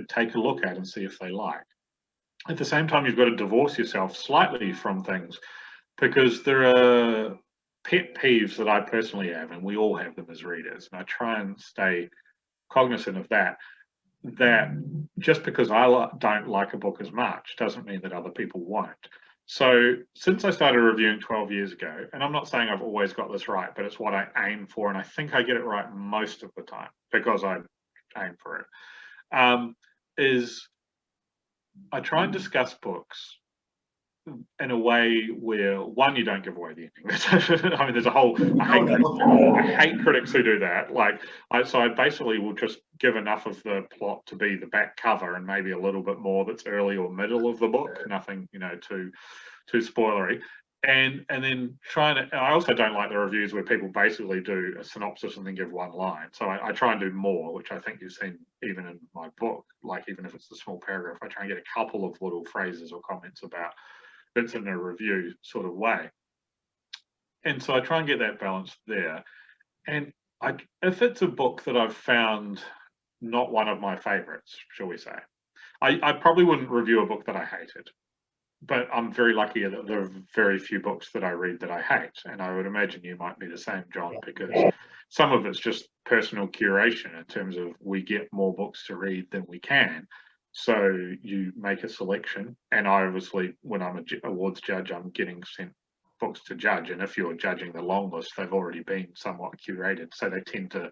take a look at and see if they like. At the same time, you've got to divorce yourself slightly from things, because there are pet peeves that I personally have, and we all have them as readers, and I try and stay cognizant of that just because I don't like a book as much doesn't mean that other people won't. So since I started reviewing 12 years ago, and I'm not saying I've always got this right, but it's what I aim for, and I think I get it right most of the time because I aim for it, is I try and discuss books in a way where, one, you don't give away the ending. I mean, there's a whole I hate critics who do that. So I basically will just give enough of the plot to be the back cover and maybe a little bit more that's early or middle of the book, nothing too spoilery. And then I also don't like the reviews where people basically do a synopsis and then give one line. So I try and do more, which I think you've seen even in my book. Like, even if it's a small paragraph, I try and get a couple of little phrases or comments about it's in a review sort of way. And so I try and get that balance there. And if it's a book that I've found not one of my favorites, shall we say, I probably wouldn't review a book that I hated. But I'm very lucky that there are very few books that I read that I hate. And I would imagine you might be the same, John, because some of it's just personal curation in terms of we get more books to read than we can. So you make a selection. And I obviously, when I'm an awards judge, I'm getting sent books to judge. And if you're judging the long list, they've already been somewhat curated. So they tend to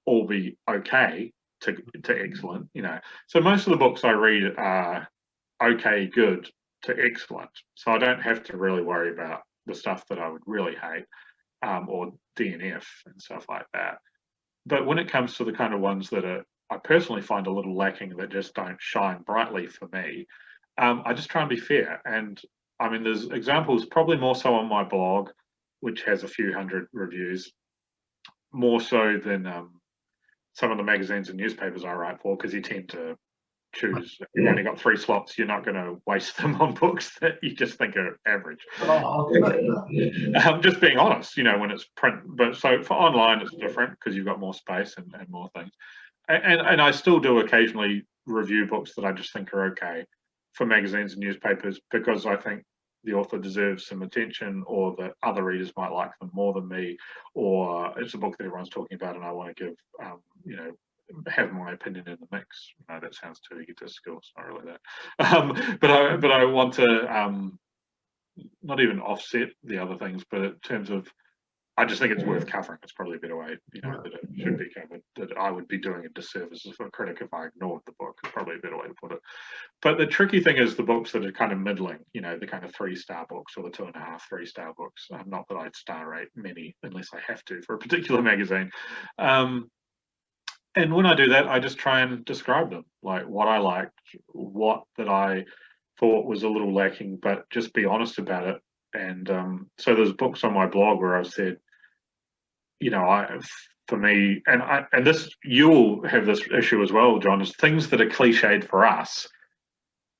all be okay to excellent, So most of the books I read are okay, good to excellent. So I don't have to really worry about the stuff that I would really hate, or DNF and stuff like that. But when it comes to the kind of ones that I personally find a little lacking, that just don't shine brightly for me, I just try and be fair. And I mean, there's examples, probably more so on my blog, which has a few hundred reviews, more so than some of the magazines and newspapers I write for, because you tend to choose. You've only got 3 slots. You're not going to waste them on books that you just think are average. Just being honest, when it's print. But so for online, it's different because you've got more space and more things. And I still do occasionally review books that I just think are okay for magazines and newspapers, because I think the author deserves some attention, or that other readers might like them more than me, or it's a book that everyone's talking about and I want to give, have my opinion in the mix. That sounds too egotistical. It's not really that. But I want to not even offset the other things, but in terms of, I just think it's worth covering. It's probably a better way, that it should be covered. That I would be doing a disservice as a critic if I ignored the book. It's probably a better way to put it. But the tricky thing is the books that are kind of middling, the kind of 3-star books or the 2.5, 3-star books. Not that I'd star rate many unless I have to for a particular magazine. And when I do that, I just try and describe them, like what I liked, what that I thought was a little lacking, but just be honest about it. And so there's books on my blog where I've said, for me, and this, you'll have this issue as well, John, is things that are cliched for us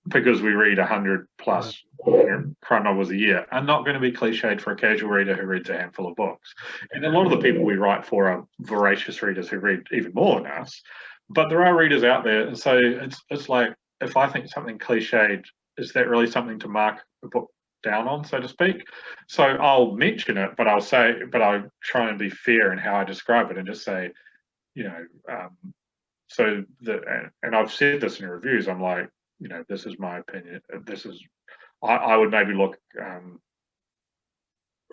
because we read 100 plus crime novels a year are not going to be cliched for a casual reader who reads a handful of books. And a lot of the people we write for are voracious readers who read even more than us. But there are readers out there, and so it's like, if I think something cliched, is that really something to mark a book down on, so to speak? So I'll mention it, but I'll try and be fair in how I describe it and just say, and I've said this in reviews, I'm like, this is my opinion. I would maybe look,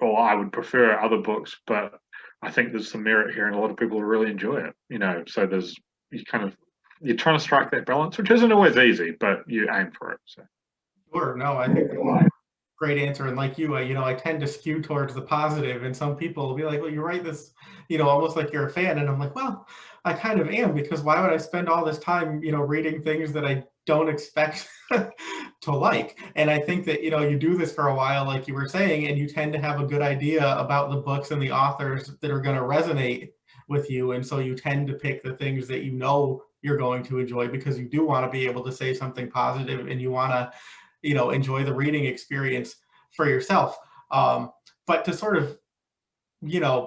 or I would prefer other books, but I think there's some merit here and a lot of people really enjoy it, so you're trying to strike that balance, which isn't always easy, but you aim for it. So. Sure. No, I think that's a great answer. And like you, I tend to skew towards the positive, and some people will be like, well, you write this, almost like you're a fan. And I'm like, well, I kind of am, because why would I spend all this time, reading things that I don't expect to like? And I think that, you do this for a while, like you were saying, and you tend to have a good idea about the books and the authors that are going to resonate with you. And so you tend to pick the things that you're going to enjoy, because you do want to be able to say something positive, and you want to, enjoy the reading experience for yourself. But to sort of,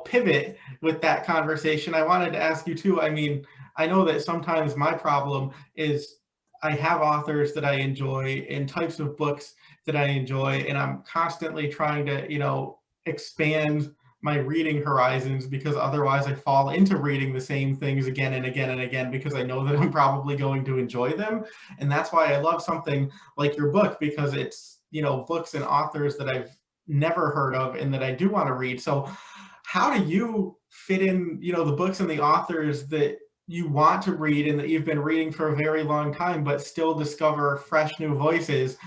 pivot with that conversation, I wanted to ask you too. I mean, I know that sometimes my problem is I have authors that I enjoy and types of books that I enjoy, and I'm constantly trying to, expand my reading horizons, because otherwise I fall into reading the same things again and again and again, because I know that I'm probably going to enjoy them. And that's why I love something like your book, because it's, books and authors that I've never heard of and that I do want to read. So how do you fit in, the books and the authors that you want to read and that you've been reading for a very long time, but still discover fresh new voices?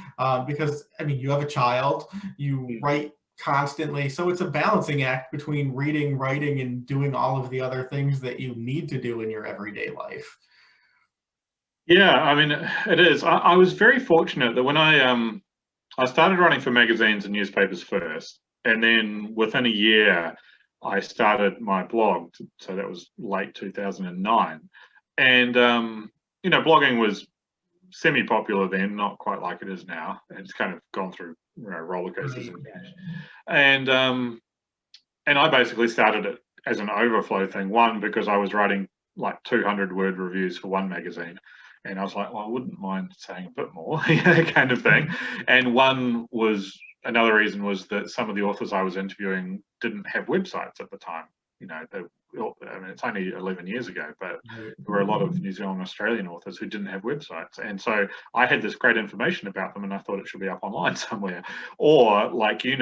Because, I mean, you have a child, you write constantly, so it's a balancing act between reading, writing, and doing all of the other things that you need to do in your everyday life. Yeah, I mean, it is. I was very fortunate that when I started writing for magazines and newspapers first, and then within a year I started my blog. So that was late 2009, and blogging was semi-popular then, not quite like it is now. It's kind of gone through roller coasters and crash. And I basically started it as an overflow thing. One, because I was writing like 200-word reviews for one magazine, and I was like, well, I wouldn't mind saying a bit more, kind of thing. And another reason was that some of the authors I was interviewing didn't have websites at the time. It's only 11 years ago, but there were a lot of New Zealand and Australian authors who didn't have websites. And so I had this great information about them, and I thought it should be up online somewhere. Or like, you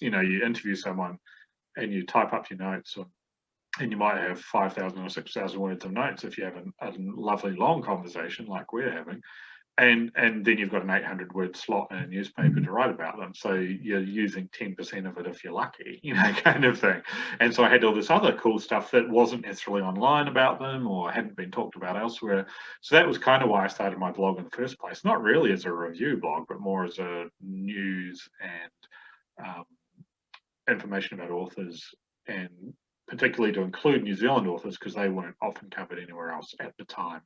interview someone and you type up your notes, and you might have 5,000 or 6,000 words of notes if you have a lovely long conversation like we're having. And then you've got an 800-word slot in a newspaper to write about them. So you're using 10% of it if you're lucky, kind of thing. And so I had all this other cool stuff that wasn't necessarily online about them or hadn't been talked about elsewhere. So that was kind of why I started my blog in the first place. Not really as a review blog, but more as a news and information about authors, and particularly to include New Zealand authors, because they weren't often covered anywhere else at the time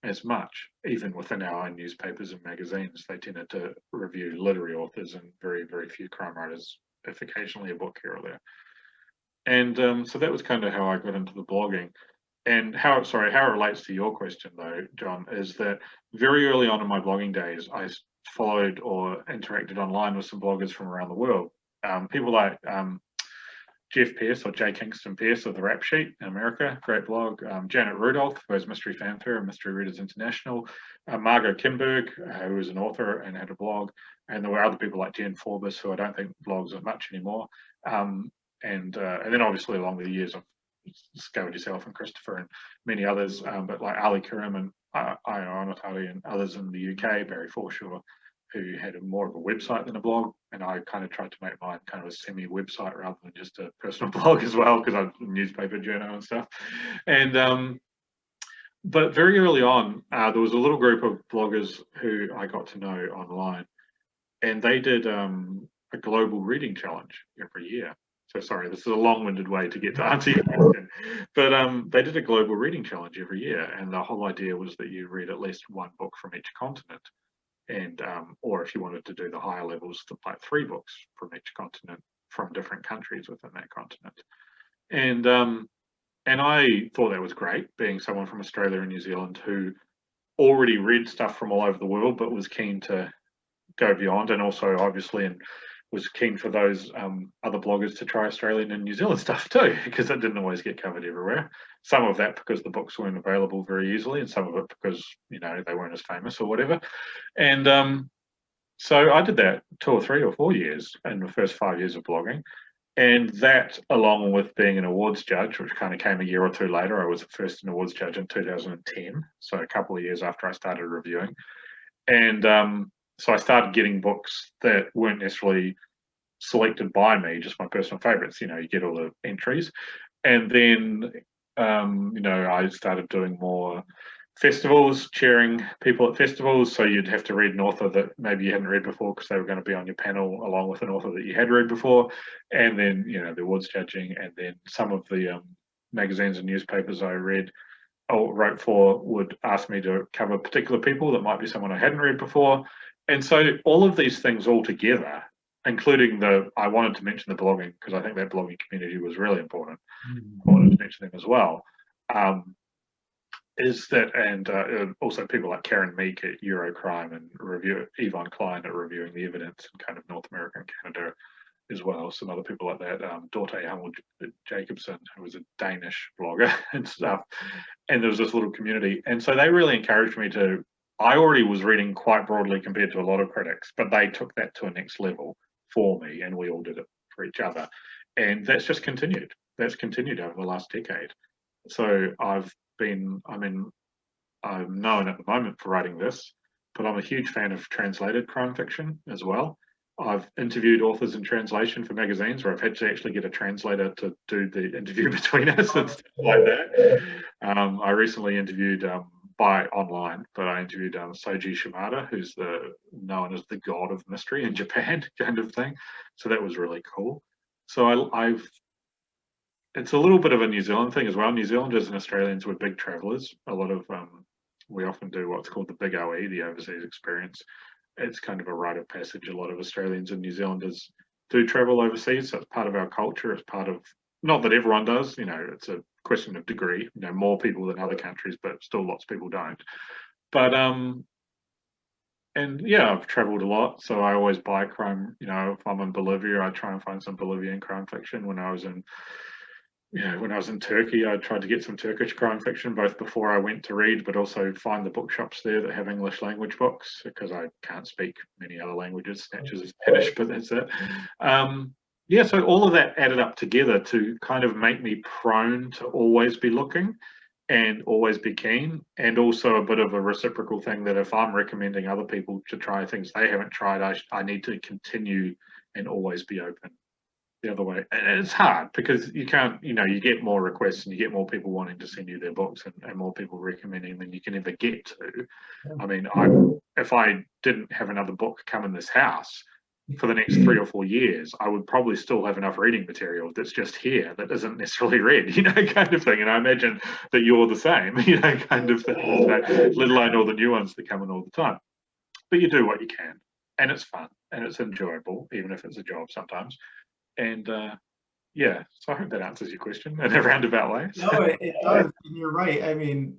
as much. Even within our own newspapers and magazines, they tended to review literary authors and very, very few crime writers, if occasionally a book here or there. And so that was kind of how I got into the blogging. And how it relates to your question, though, John, is that very early on in my blogging days, I followed or interacted online with some bloggers from around the world. People like Jeff Pierce, or J. Kingston Pierce of The Rap Sheet in America, great blog. Janet Rudolph, who has Mystery Fanfare and Mystery Readers International. Margot Kimberg, who is an author and had a blog. And there were other people like Jen Forbes, who I don't think blogs as much anymore. and then obviously along the years I've discovered yourself and Christopher and many others, but like Ali Karim and Untitled and others in the UK, Barry Forshaw, who had more of a website than a blog, and I kind of tried to make mine kind of a semi-website rather than just a personal blog as well, because I'm a newspaper journal and stuff. And but very early on, there was a little group of bloggers who I got to know online, and they did a global reading challenge every year. So sorry, this is a long-winded way to get to answer your question, but they did a global reading challenge every year, and the whole idea was that you read at least one book from each continent, and or if you wanted to do the higher levels, like 3 books from each continent from different countries within that continent. And I thought that was great, being someone from Australia and New Zealand who already read stuff from all over the world, but was keen to go beyond, and also obviously and was keen for those other bloggers to try Australian and New Zealand stuff too, because it didn't always get covered everywhere. Some of that because the books weren't available very easily, and some of it because, you know, they weren't as famous or whatever. And so I did that 2 or 3 or 4 years in the first 5 years of blogging. And that, along with being an awards judge, which kind of came a year or 2 later, I was first an awards judge in 2010, so a couple of years after I started reviewing. And so I started getting books that weren't necessarily selected by me, just my personal favorites. You know, you get all the entries. And then, you know, I started doing more festivals, chairing people at festivals. So you'd have to read an author that maybe you hadn't read before because they were going to be on your panel along with an author that you had read before. And then, you know, the awards judging, and then some of the magazines and newspapers I read or wrote for would ask me to cover particular people that might be someone I hadn't read before. And so all of these things all together, including I wanted to mention the blogging, because I think that blogging community was really important. I wanted to mention them as well. Is that, and also people like Karen Meek at Eurocrime and Yvonne Klein at Reviewing the Evidence and kind of North America and Canada as well. Some other people like that, Dorte Hummel Jacobson, who was a Danish blogger and stuff. And there was this little community. And so they really encouraged me to, I already was reading quite broadly compared to a lot of critics, but they took that to a next level for me, and we all did it for each other. And that's just continued. That's continued over the last decade. So I'm known at the moment for writing this, but I'm a huge fan of translated crime fiction as well. I've interviewed authors in translation for magazines where I've had to actually get a translator to do the interview between us and stuff like that. I recently interviewed online, but I interviewed Soji Shimada, who's known as the god of mystery in Japan, kind of thing. So that was really cool. So it's a little bit of a New Zealand thing as well. New Zealanders and Australians were big travellers. A lot of we often do what's called the big OE, the overseas experience. It's kind of a rite of passage. A lot of Australians and New Zealanders do travel overseas, so it's part of our culture. It's part of, not that everyone does, you know, it's a question of degree, you know, more people than other countries, but still lots of people don't. But and yeah, I've traveled a lot, so I always buy crime. You know, if I'm in Bolivia, I try and find some Bolivian crime fiction. When I was in Turkey, I tried to get some Turkish crime fiction, both before I went to read, but also find the bookshops there that have English language books, because I can't speak many other languages, Snatches is Spanish, but that's it. Yeah, so all of that added up together to kind of make me prone to always be looking and always be keen, and also a bit of a reciprocal thing that if I'm recommending other people to try things they haven't tried, I need to continue and always be open the other way. And it's hard because you can't, you know, you get more requests and you get more people wanting to send you their books and more people recommending than you can ever get to. I mean, if I didn't have another book come in this house for the next 3 or 4 years, I would probably still have enough reading material that's just here that isn't necessarily read, you know, kind of thing. And I imagine that you're the same, you know, kind of thing, let alone all the new ones that come in all the time. But you do what you can, and it's fun and it's enjoyable, even if it's a job sometimes. And yeah, so I hope that answers your question in a roundabout way. No, it does. And you're right. I mean,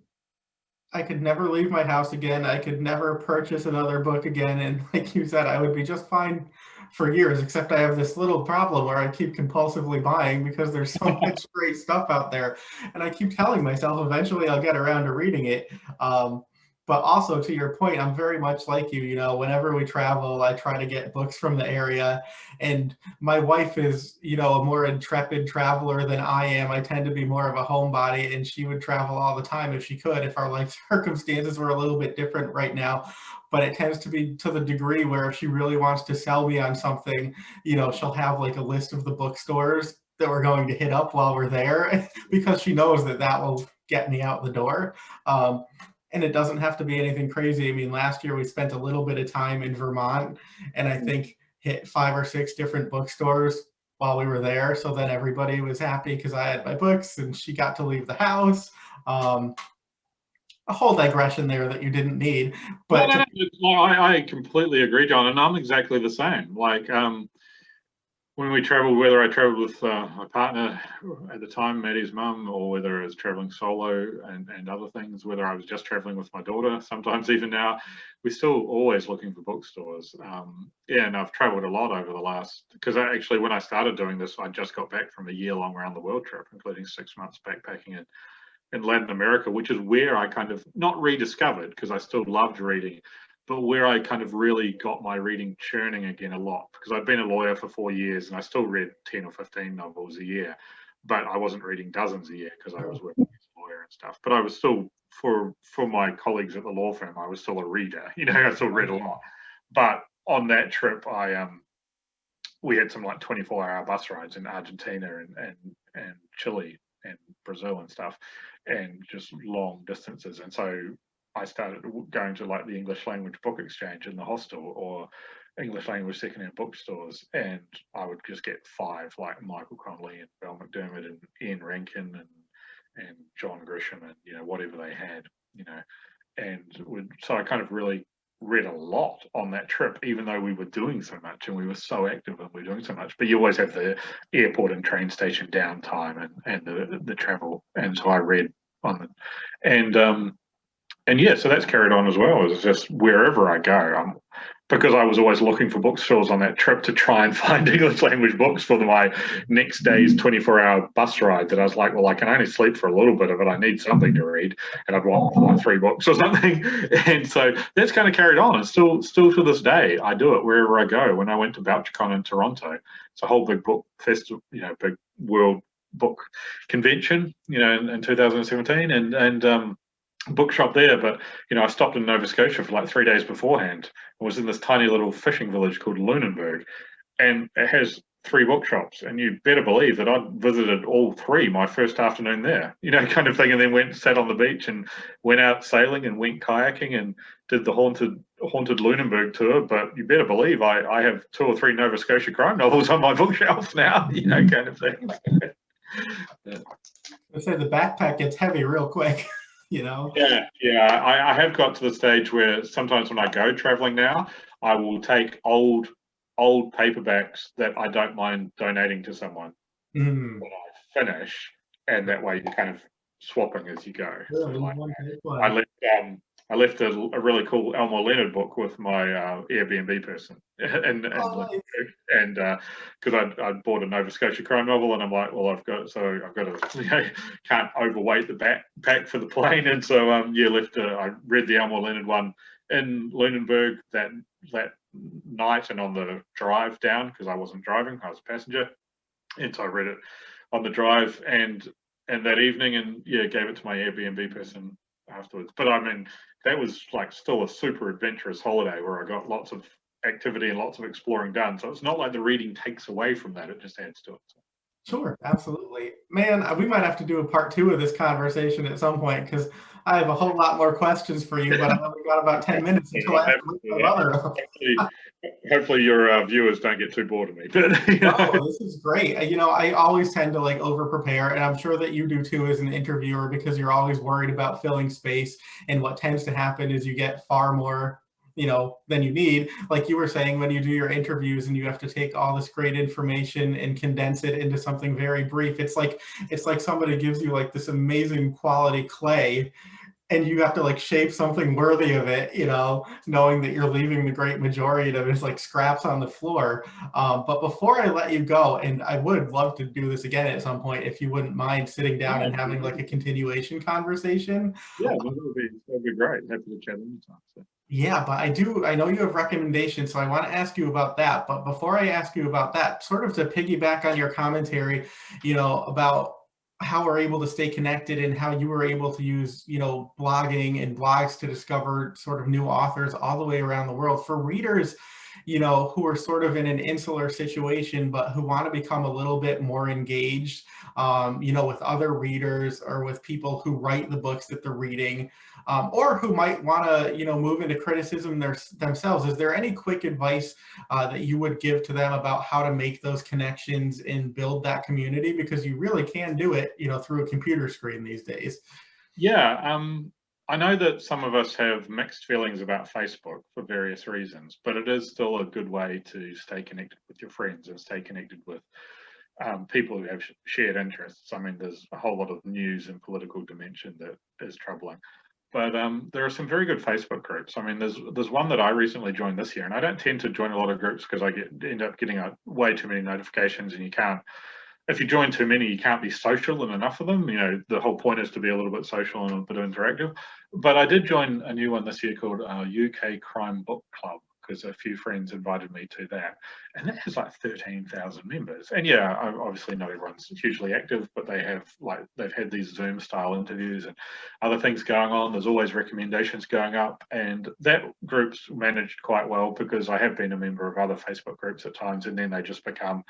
I could never leave my house again. I could never purchase another book again. And like you said, I would be just fine for years, except I have this little problem where I keep compulsively buying because there's so much great stuff out there. And I keep telling myself eventually I'll get around to reading it. But also to your point, I'm very much like you, you know, whenever we travel, I try to get books from the area. And my wife is, you know, a more intrepid traveler than I am. I tend to be more of a homebody, and she would travel all the time if she could, if our life circumstances were a little bit different right now. But it tends to be to the degree where if she really wants to sell me on something, you know, she'll have like a list of the bookstores that we're going to hit up while we're there because she knows that that will get me out the door. And it doesn't have to be anything crazy. I mean, last year we spent a little bit of time in Vermont, and I think hit 5 or 6 different bookstores while we were there. So then everybody was happy because I had my books and she got to leave the house. A whole digression there that you didn't need. But I completely agree, John, and I'm exactly the same. Like, when we traveled, whether I traveled with my partner at the time, Maddie's mum, or whether I was traveling solo and other things, whether I was just traveling with my daughter, sometimes even now, we're still always looking for bookstores. Yeah, and I've traveled a lot over the last, because actually when I started doing this, I just got back from a year-long round-the-world trip, including 6 months backpacking in Latin America, which is where I kind of, not rediscovered, because I still loved reading, but where I kind of really got my reading churning again a lot, because I'd been a lawyer for 4 years and I still read 10 or 15 novels a year, but I wasn't reading dozens a year because I was working as a lawyer and stuff. But I was still, for my colleagues at the law firm, I was still a reader. You know, I still read a lot. But on that trip, we had some like 24-hour bus rides in Argentina and Chile and Brazil and stuff, and just long distances. And so I started going to like the English language book exchange in the hostel or English language secondhand bookstores, and I would just get 5 like Michael Connolly and Val McDermott and Ian Rankin and John Grisham and, you know, whatever they had, you know, and so I kind of really read a lot on that trip, even though we were doing so much and we were so active and we were doing so much. But you always have the airport and train station downtime and the travel, and so I read on it. And yeah, so that's carried on as well. It's just wherever I go, because I was always looking for bookstores on that trip to try and find English language books for my next day's 24-hour bus ride, that I was like, well, I can only sleep for a little bit of it. I need something to read, and I'd want like 3 books or something. And so that's kind of carried on. And still to this day, I do it wherever I go. When I went to VoucherCon in Toronto, it's a whole big book festival, you know, big world book convention, you know, in 2017, and bookshop there, but you know, I stopped in Nova Scotia for like 3 days beforehand. I was in this tiny little fishing village called Lunenburg, and it has 3 bookshops, and you better believe that I'd visited all 3 my first afternoon there, you know, kind of thing, and then sat on the beach and went out sailing and went kayaking and did the haunted Lunenburg tour. But you better believe I have 2 or 3 Nova Scotia crime novels on my bookshelf now, you know, kind of thing. Yeah. I say the backpack gets heavy real quick. You know? Yeah. I have got to the stage where sometimes when I go traveling now, I will take old paperbacks that I don't mind donating to someone when I finish, and that way you're kind of swapping as you go. Really? So like, I left a really cool Elmore Leonard book with my Airbnb person, and because I bought a Nova Scotia crime novel, and I'm like, well, I've got to, you know, can't overweight the backpack for the plane, and so I read the Elmore Leonard one in Lunenburg that night and on the drive down, because I wasn't driving, I was a passenger, and so I read it on the drive and that evening, and gave it to my Airbnb person afterwards. But I mean, that was like still a super adventurous holiday where I got lots of activity and lots of exploring done. So it's not like the reading takes away from that, it just adds to it. Sure, absolutely. Man, we might have to do a part 2 of this conversation at some point, because I have a whole lot more questions for you, but I've only got about 10 minutes until I have to look my mother. Hopefully your viewers don't get too bored of me. But, you know. Oh, this is great. You know, I always tend to like over prepare, and I'm sure that you do too as an interviewer, because you're always worried about filling space. And what tends to happen is you get far more, you know, than you need. Like you were saying, when you do your interviews and you have to take all this great information and condense it into something very brief, it's like somebody gives you like this amazing quality clay, and you have to like shape something worthy of it, you know, knowing that you're leaving the great majority of it as like scraps on the floor. But before I let you go, and I would love to do this again at some point, if you wouldn't mind sitting down and having like a continuation conversation. Yeah, no, that'd be great. Happy to chat anytime. So. Yeah, but I know you have recommendations, so I want to ask you about that. But before I ask you about that, sort of to piggyback on your commentary, you know, about how we're able to stay connected and how you were able to use, you know, blogging and blogs to discover sort of new authors all the way around the world. For readers, you know, who are sort of in an insular situation, but who want to become a little bit more engaged, you know, with other readers or with people who write the books that they're reading, or who might want to, you know, move into criticism themselves. Is there any quick advice that you would give to them about how to make those connections and build that community? Because you really can do it, you know, through a computer screen these days. Yeah, I know that some of us have mixed feelings about Facebook for various reasons, but it is still a good way to stay connected with your friends and stay connected with people who have shared interests. I mean, there's a whole lot of news and political dimension that is troubling. But there are some very good Facebook groups. I mean, there's one that I recently joined this year, and I don't tend to join a lot of groups because I end up getting way too many notifications, and you can't. If you join too many, you can't be social in enough of them. You know, the whole point is to be a little bit social and a bit interactive. But I did join a new one this year called UK Crime Book Club, because a few friends invited me to that, and that has like 13,000 members. And yeah, obviously not everyone's hugely active, but they've had these Zoom style interviews and other things going on. There's always recommendations going up, and that group's managed quite well because I have been a member of other Facebook groups at times, and then they just become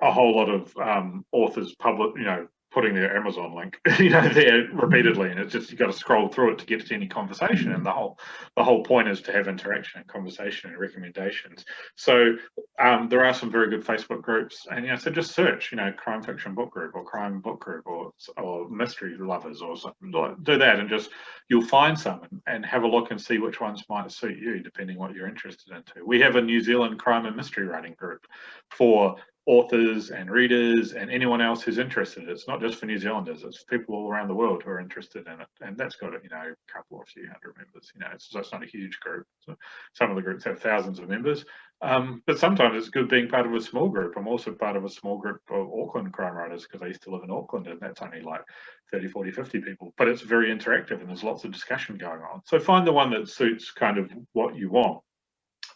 a whole lot of authors putting their Amazon link there repeatedly, and it's just you got to scroll through it to get to any conversation. And the whole point is to have interaction and conversation and recommendations. So there are some very good Facebook groups, and so just search crime fiction book group or crime book group or mystery lovers or something. Do that, and just you'll find some and have a look and see which ones might suit you depending what you're interested into. We have a New Zealand crime and mystery writing group for authors and readers and anyone else who's interested. It's not just for New Zealanders, it's people all around the world who are interested in it. And that's got a couple or few hundred members. So it's not a huge group. So some of the groups have thousands of members. But sometimes it's good being part of a small group. I'm also part of a small group of Auckland crime writers because I used to live in Auckland, and that's only like 30, 40, 50 people. But it's very interactive and there's lots of discussion going on. So find the one that suits kind of what you want.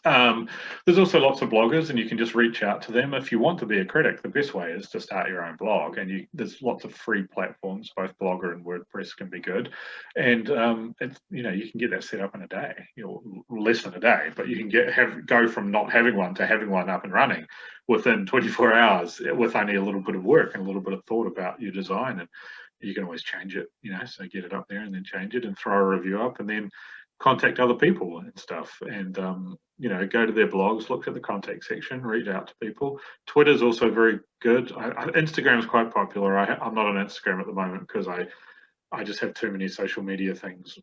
There's also lots of bloggers, and you can just reach out to them. If you want to be a critic, the best way is to start your own blog, and there's lots of free platforms. Both Blogger and WordPress can be good, and you can get that set up in a day, less than a day, but you can go from not having one to having one up and running within 24 hours with only a little bit of work and a little bit of thought about your design. And you can always change it, so get it up there and then change it and throw a review up, and then contact other people and stuff, and go to their blogs, look at the contact section, reach out to people. Twitter's also very good. Instagram's quite popular. I'm not on Instagram at the moment because I just have too many social media things,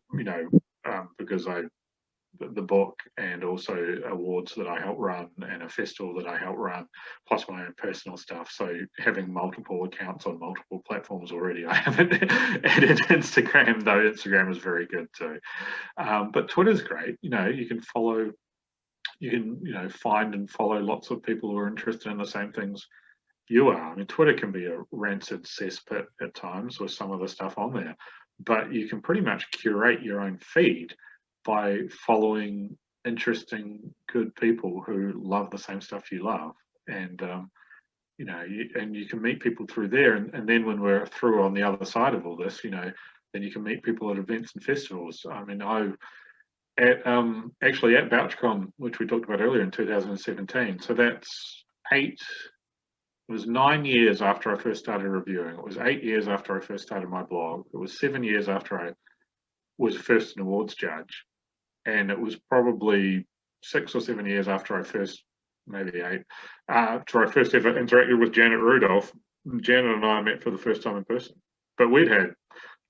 because the book and also awards that I help run and a festival that I help run, plus my own personal stuff. So having multiple accounts on multiple platforms already, I haven't added Instagram, though Instagram is very good too. But Twitter's great. You can follow, find and follow lots of people who are interested in the same things you are. I mean, Twitter can be a rancid cesspit at times with some of the stuff on there, but you can pretty much curate your own feed by following interesting, good people who love the same stuff you love. And you can meet people through there, and then when we're through on the other side of all this, then you can meet people at events and festivals. I mean, actually at BouchCon, which we talked about earlier in 2017. So that's it was 9 years after I first started reviewing. It was 8 years after I first started my blog. It was 7 years after I was first an awards judge. And it was probably 6 or 7 years after I first, maybe 8, after I first ever interacted with Janet Rudolph. Janet and I met for the first time in person. But we'd had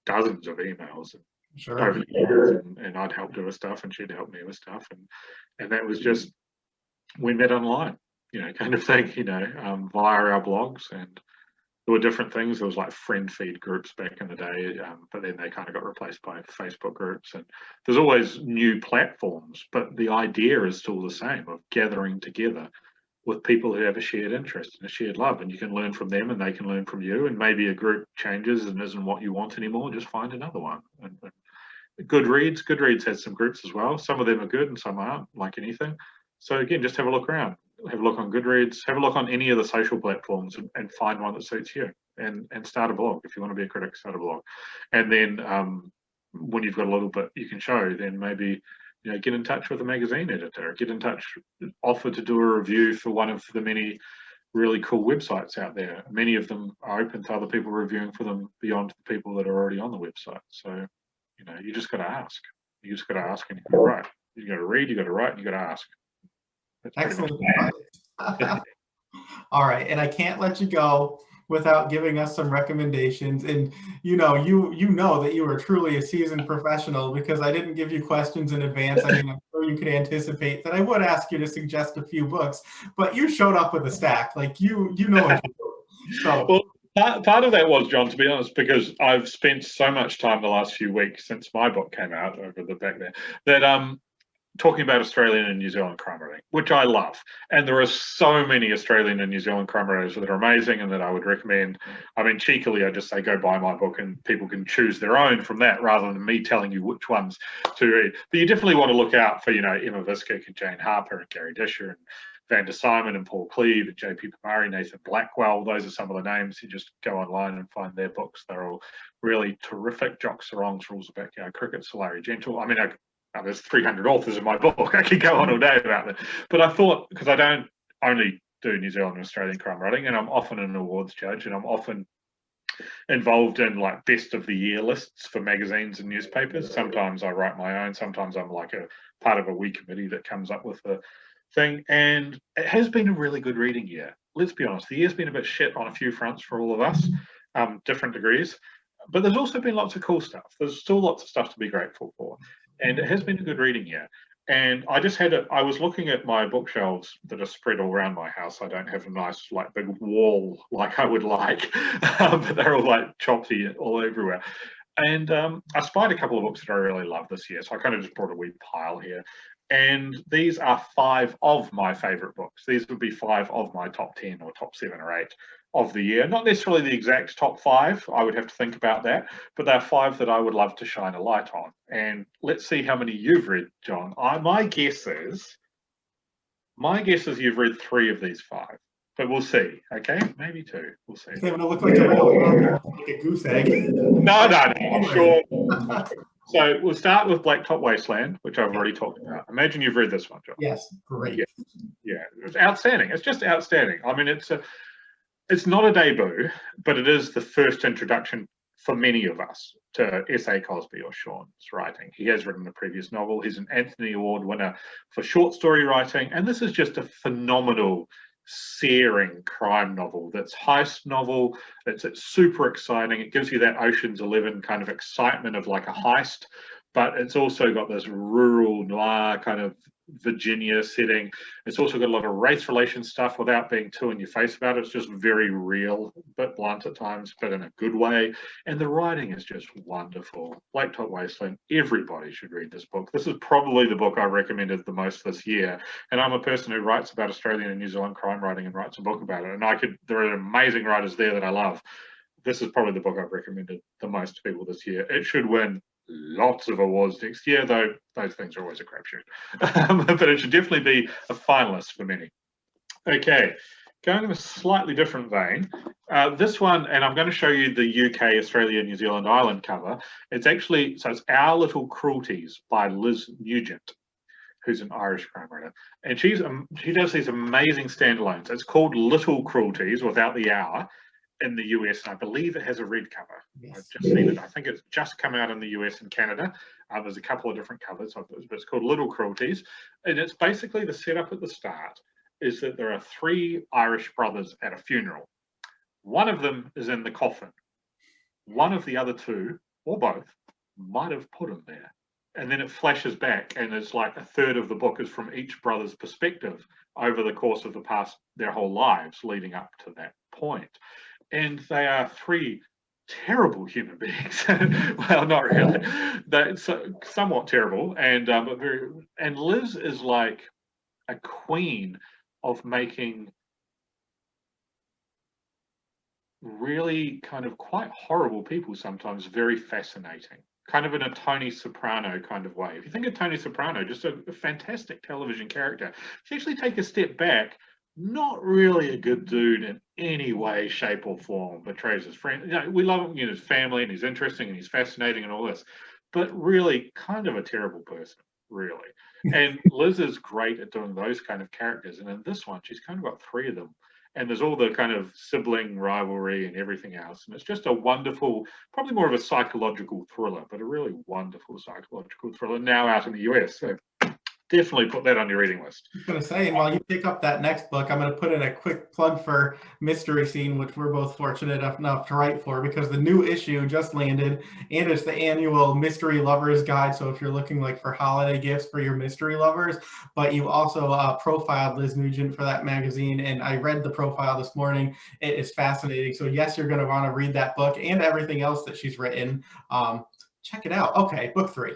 dozens of emails over the years, and I'd helped her with stuff, and she'd helped me with stuff, and that was just, we met online, kind of thing, via our blogs, and there were different things. There was like friend feed groups back in the day, but then they kind of got replaced by Facebook groups. And there's always new platforms, but the idea is still the same, of gathering together with people who have a shared interest and a shared love, and you can learn from them and they can learn from you. And maybe a group changes and isn't what you want anymore, just find another one. And Goodreads has some groups as well. Some of them are good and some aren't, like anything. So again, just have a look around. Have a look on Goodreads, have a look on any of the social platforms, and find one that suits you, and start a blog. If you want to be a critic, start a blog. And then when you've got a little bit you can show, then maybe get in touch with a magazine editor, get in touch, offer to do a review for one of the many really cool websites out there. Many of them are open to other people reviewing for them beyond the people that are already on the website. So you just got to ask. You just got to ask, and you got to write. You got to read, you got to write, and you got to ask. Excellent. All right, and I can't let you go without giving us some recommendations. And you know that you are truly a seasoned professional, because I didn't give you questions in advance. I mean, I'm sure you could anticipate that I would ask you to suggest a few books, but you showed up with a stack. Like you know what you're doing. So. Well, part of that was, John, to be honest, because I've spent so much time the last few weeks since my book came out over the back there, that talking about Australian and New Zealand crime writing, which I love. And there are so many Australian and New Zealand crime writers that are amazing and that I would recommend. I mean, cheekily, I just say go buy my book and people can choose their own from that, rather than me telling you which ones to read. But you definitely want to look out for, Emma Viskick and Jane Harper and Gary Disher and Vanda Simon and Paul Cleave and J.P. Pamari, Nathan Blackwell. Those are some of the names. You just go online and find their books. They're all really terrific. Jock Sarong's Rules of Backyard Cricket, Solari Gentle. I mean, there's 300 authors in my book. I could go on all day about it. But I thought, because I don't only do New Zealand and Australian crime writing, and I'm often an awards judge, and I'm often involved in like best of the year lists for magazines and newspapers. Sometimes I write my own. Sometimes I'm like a part of a wee committee that comes up with the thing. And it has been a really good reading year. Let's be honest, the year's been a bit shit on a few fronts for all of us, different degrees. But there's also been lots of cool stuff. There's still lots of stuff to be grateful for. And it has been a good reading year. And I just I was looking at my bookshelves that are spread all around my house. I don't have a nice, like, big wall like I would like, but they're all like choppy all everywhere. And I spied a couple of books that I really love this year. So I kind of just brought a wee pile here. And these are 5 of my favorite books. These would be 5 of my top 10 or top 7 or 8 of the year. Not necessarily the exact top 5. I would have to think about that. But they're 5 that I would love to shine a light on. And let's see how many you've read, John. My guess is you've read 3 of these 5. But we'll see, okay? Maybe 2. We'll see. It's going to look like a goose egg. No, I'm sure. So we'll start with Blacktop Wasteland, which I've already talked about. Imagine you've read this one, John. Yes, great. Yeah, it's outstanding. It's just outstanding. I mean, it's not a debut, but it is the first introduction for many of us to S.A. Cosby or Sean's writing. He has written a previous novel. He's an Anthony Award winner for short story writing, and this is just a phenomenal, searing crime novel. That's heist novel. It's super exciting. It gives you that Ocean's 11 kind of excitement of like a heist, but it's also got this rural noir kind of Virginia setting. It's also got a lot of race relation stuff without being too in your face about it. It's just very real, a bit blunt at times, but in a good way. And the writing is just wonderful. Blacktop Wasteland, everybody should read this book. This is probably the book I recommended the most this year. And I'm a person who writes about Australian and New Zealand crime writing and writes a book about it. And there are amazing writers there that I love. This is probably the book I've recommended the most to people this year. It should win lots of awards next year, though those things are always a crapshoot. But it should definitely be a finalist for many. Okay, going in a slightly different vein. This one, and I'm going to show you the UK, Australia, New Zealand, Ireland cover. It's Our Little Cruelties by Liz Nugent, who's an Irish crime writer. And she does these amazing standalones. It's called Little Cruelties without the hour in the US, and I believe it has a red cover. Yes. I've just seen it. I think it's just come out in the US and Canada. There's a couple of different covers, but it's called Little Cruelties. And it's basically the setup at the start is that there are 3 Irish brothers at a funeral. One of them is in the coffin. One of the other 2, or both, might have put him there. And then it flashes back, and it's like a third of the book is from each brother's perspective over the course of their whole lives leading up to that point. and they are three terrible human beings. Well, not really. They're somewhat terrible, and but very. And Liz is like a queen of making really kind of quite horrible people sometimes very fascinating, kind of in a Tony Soprano kind of way. If you think of Tony Soprano, just a fantastic television character, if you actually take a step back, not really a good dude in any way, shape, or form, betrays his friend. You know, we love him, his family, and he's interesting and he's fascinating and all this, but really kind of a terrible person, really. And Liz is great at doing those kind of characters. And in this one, she's kind of got three of them. And there's all the kind of sibling rivalry and everything else. And it's just a wonderful, probably more of a psychological thriller, but a really wonderful psychological thriller now out in the US. So definitely put that on your reading list. I was going to say, and while you pick up that next book, I'm going to put in a quick plug for Mystery Scene, which we're both fortunate enough to write for, because the new issue just landed, and it's the annual Mystery Lovers Guide. So if you're looking like for holiday gifts for your mystery lovers, but you also profiled Liz Nugent for that magazine, and I read the profile this morning. It is fascinating. So yes, you're going to want to read that book and everything else that she's written. Check it out. Okay, book 3.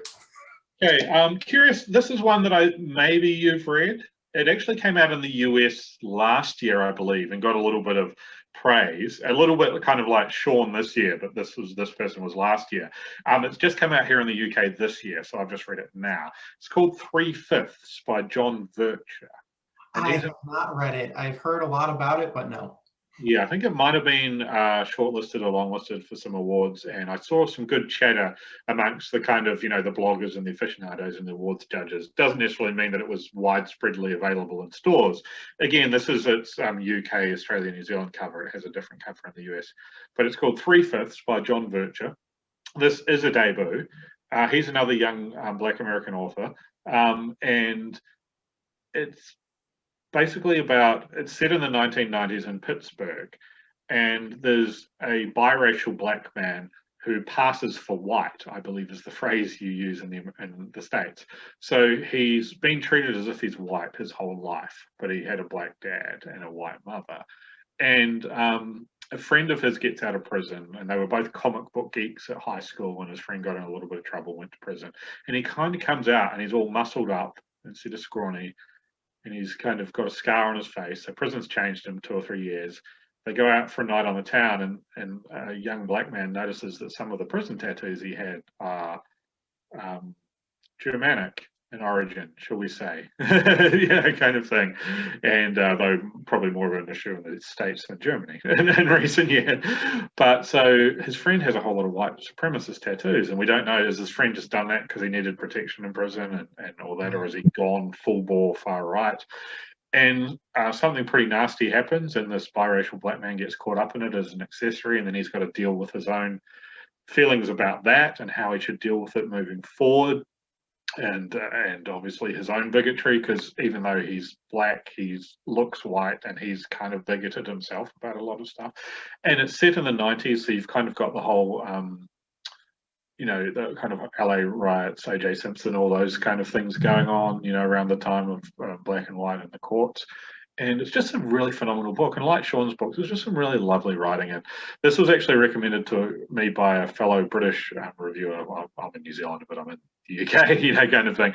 Okay, curious, this is one that maybe you've read. It actually came out in the US last year, I believe, and got a little bit of praise, a little bit kind of like Sean this year, but this person was last year. It's just come out here in the UK this year, so I've just read it now. It's called 3/5 by John Vercher. I have not read it. I've heard a lot about it, but no. Yeah, I think it might have been shortlisted or longlisted for some awards, and I saw some good chatter amongst the kind of, the bloggers and the aficionados and the awards judges. Doesn't necessarily mean that it was widespreadly available in stores. Again, this is its UK, Australia, New Zealand cover. It has a different cover in the US, but it's called 3/5 by John Vercher. This is a debut. He's another young Black American author, and it's basically it's set in the 1990s in Pittsburgh, and there's a biracial black man who passes for white, I believe is the phrase you use in the States. So he's been treated as if he's white his whole life, but he had a black dad and a white mother. And a friend of his gets out of prison, and they were both comic book geeks at high school, and his friend got in a little bit of trouble, went to prison. And he kind of comes out and he's all muscled up instead of scrawny, and he's kind of got a scar on his face. So prison's changed him 2 or 3 years. They go out for a night on the town, and a young black man notices that some of the prison tattoos he had are Germanic in origin, shall we say. Yeah, kind of thing. And though probably more of an issue in the States than Germany in recent years. But so his friend has a whole lot of white supremacist tattoos, and we don't know, has his friend just done that because he needed protection in prison and all that, or has he gone full bore far right? And something pretty nasty happens, and this biracial black man gets caught up in it as an accessory, and then he's got to deal with his own feelings about that and how he should deal with it moving forward. And obviously his own bigotry, because even though he's black, he looks white, and he's kind of bigoted himself about a lot of stuff. And it's set in the 90s, so you've kind of got the whole, the kind of LA riots, O.J. Simpson, all those kind of things going on, around the time of black and white in the courts. And it's just a really phenomenal book. And like Sean's books, there's just some really lovely writing. And this was actually recommended to me by a fellow British reviewer. Well, I'm in New Zealand, but I'm in the UK, kind of thing,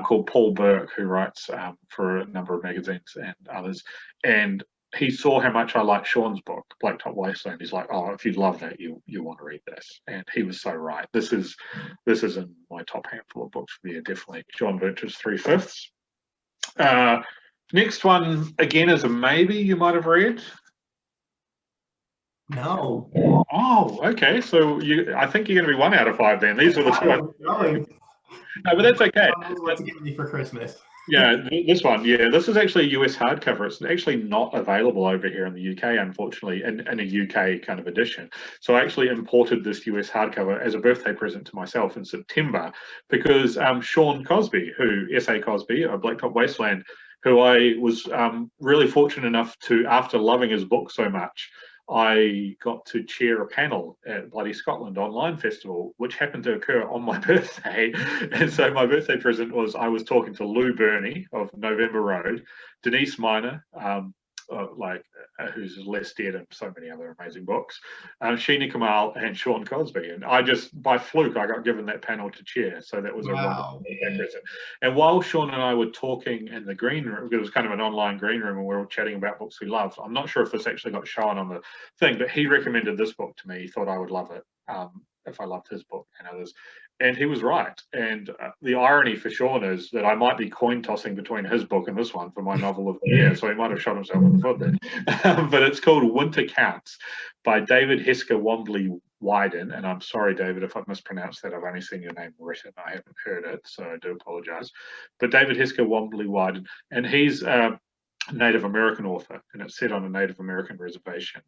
called Paul Burke, who writes for a number of magazines and others. And he saw how much I like Sean's book, Blacktop Wasteland. He's like, oh, if you love that, you want to read this. And he was so right. This is in my top handful of books for the year, definitely. John Vercher's 3/5. Next one, again, is a maybe you might have read. No. Oh, okay. So I think you're going to be 1 out of 5 then. These are the 2. No, but that's okay. What's it giving me for Christmas? Yeah, this one. Yeah, this is actually a US hardcover. It's actually not available over here in the UK, unfortunately, in a UK kind of edition. So I actually imported this US hardcover as a birthday present to myself in September, because Sean Cosby, S.A. Cosby, Blacktop Wasteland, who I was really fortunate enough to, after loving his book so much, I got to chair a panel at Bloody Scotland Online Festival, which happened to occur on my birthday. And so my birthday present was, I was talking to Lou Burney of November Road, Denise Miner who's less dead in so many other amazing books, Sheena Kamal and Sean Cosby. And I just, by fluke, I got given that panel to chair. So that was a wonderful present. And while Sean and I were talking in the green room, it was kind of an online green room, and we were chatting about books we loved. I'm not sure if this actually got shown on the thing, but he recommended this book to me. He thought I would love it if I loved his book and others. And he was right. And the irony for Sean is that I might be coin tossing between his book and this one for my novel of the year. So he might have shot himself in the foot then. But it's called Winter Counts by David Hesker Wombley Wyden. And I'm sorry, David, if I've mispronounced that. I've only seen your name written. I haven't heard it, so I do apologize. But David Hesker Wombley Wyden, and he's a Native American author, and it's set on a Native American reservation.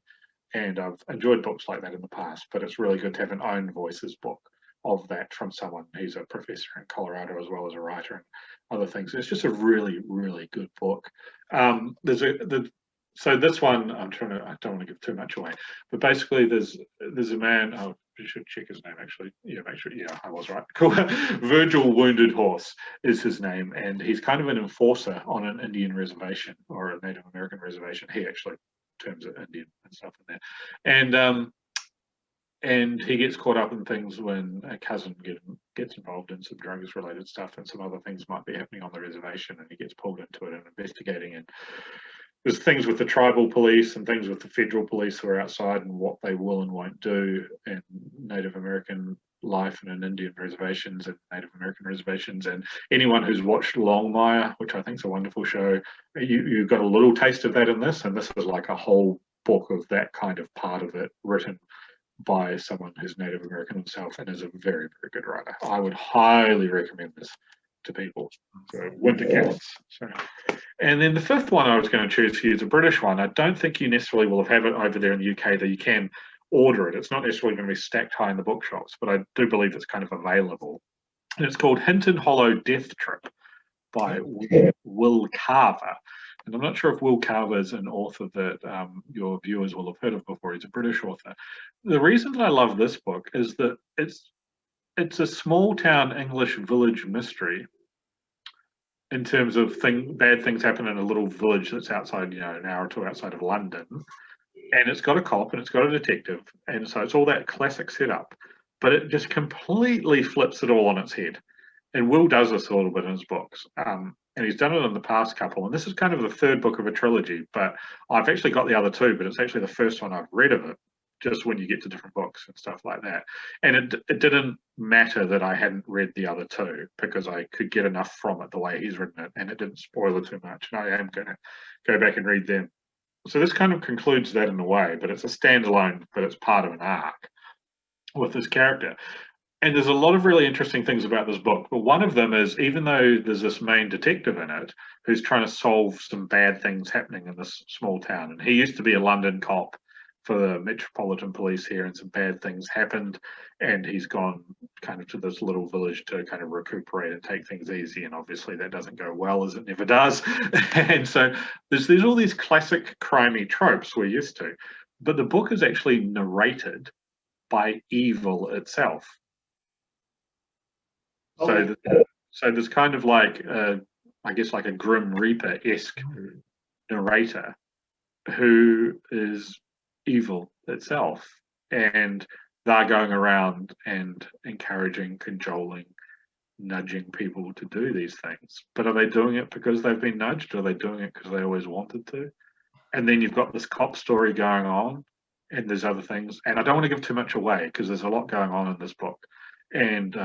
And I've enjoyed books like that in the past, but it's really good to have an own voices book of that from someone. He's a professor in Colorado as well as a writer and other things. It's just a really, really good book. So this one, I don't want to give too much away, but basically there's a man, I should check his name actually. Yeah, make sure, yeah, I was right. Cool. Virgil Wounded Horse is his name, and he's kind of an enforcer on an Indian reservation or a Native American reservation. He actually terms it Indian and stuff in there. And he gets caught up in things when a cousin gets involved in some drugs related stuff, and some other things might be happening on the reservation, and he gets pulled into it and investigating. And there's things with the tribal police and things with the federal police who are outside and what they will and won't do, and Native American life and in Indian reservations and Native American reservations. And anyone who's watched Longmire, which I think is a wonderful show, you got a little taste of that in this, and this is like a whole book of that kind of part of it, written by someone who's Native American himself and is a very, very good writer. I would highly recommend this to people. So Winter Counts. So, and then the fifth one I was going to choose for you is a British one. I don't think you necessarily will have it over there in the UK, that you can order it. It's not necessarily going to be stacked high in the bookshops, but I do believe it's kind of available. And it's called Hinton Hollow Death Trip by Will Carver. And I'm not sure if Will Carver is an author that your viewers will have heard of before. He's a British author. The reason that I love this book is that it's a small town English village mystery in terms of bad things happen in a little village that's outside, an hour or two outside of London. And it's got a cop and it's got a detective. And so it's all that classic setup, but it just completely flips it all on its head. And Will does this a little bit in his books. And he's done it in the past couple. And this is kind of the third book of a trilogy, but I've actually got the other two, but it's actually the first one I've read of it, just when you get to different books and stuff like that. And it didn't matter that I hadn't read the other two, because I could get enough from it the way he's written it, and it didn't spoil it too much. And I am going to go back and read them. So this kind of concludes that in a way, but it's a standalone, but it's part of an arc with this character. And there's a lot of really interesting things about this book, but one of them is, even though there's this main detective in it who's trying to solve some bad things happening in this small town, and he used to be a London cop for the Metropolitan Police here, and some bad things happened, and he's gone kind of to this little village to kind of recuperate and take things easy, and obviously that doesn't go well, as it never does. And so there's all these classic crimey tropes we're used to, but the book is actually narrated by evil itself. So there's kind of like, I guess, like a Grim Reaper-esque narrator who is evil itself, and they're going around and encouraging, cajoling, nudging people to do these things. But are they doing it because they've been nudged, or are they doing it because they always wanted to? And then you've got this cop story going on, and there's other things. And I don't want to give too much away, because there's a lot going on in this book. And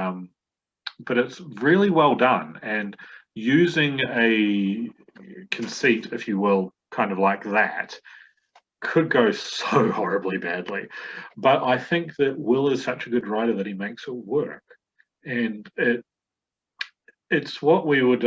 but it's really well done, and using a conceit, if you will, kind of like that, could go so horribly badly. But I think that Will is such a good writer that he makes it work. And it's what we would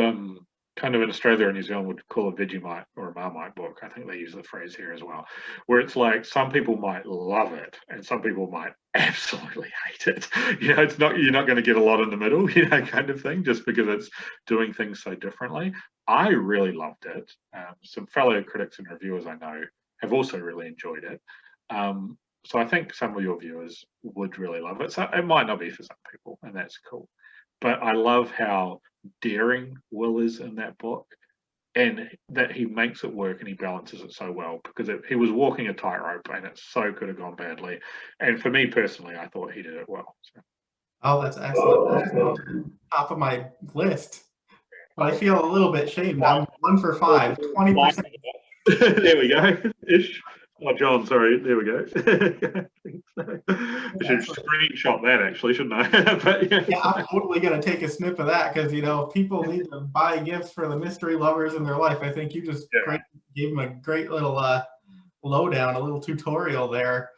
kind of in Australia and New Zealand would call a Vegemite or a Marmite book. I think they use the phrase here as well, where it's like some people might love it and some people might absolutely hate it. It's not, you're not going to get a lot in the middle, kind of thing, just because it's doing things so differently. I really loved it. Some fellow critics and reviewers I know have also really enjoyed it. So I think some of your viewers would really love it. So it might not be for some people, and that's cool. But I love how daring Will is in that book. and that he makes it work and he balances it so well, because he was walking a tightrope and it so could have gone badly. And for me personally, I thought he did it well. So. Oh, that's excellent. That's top of my list. But I feel a little bit shamed. I'm 1 for 5, 20%. There we go. Ish. Oh, John, sorry. There we go. I should screenshot that, actually, shouldn't I? But, yeah, I'm totally going to take a snip of that, because, if people need to buy gifts for the mystery lovers in their life, I think you just gave them a great little lowdown, a little tutorial there.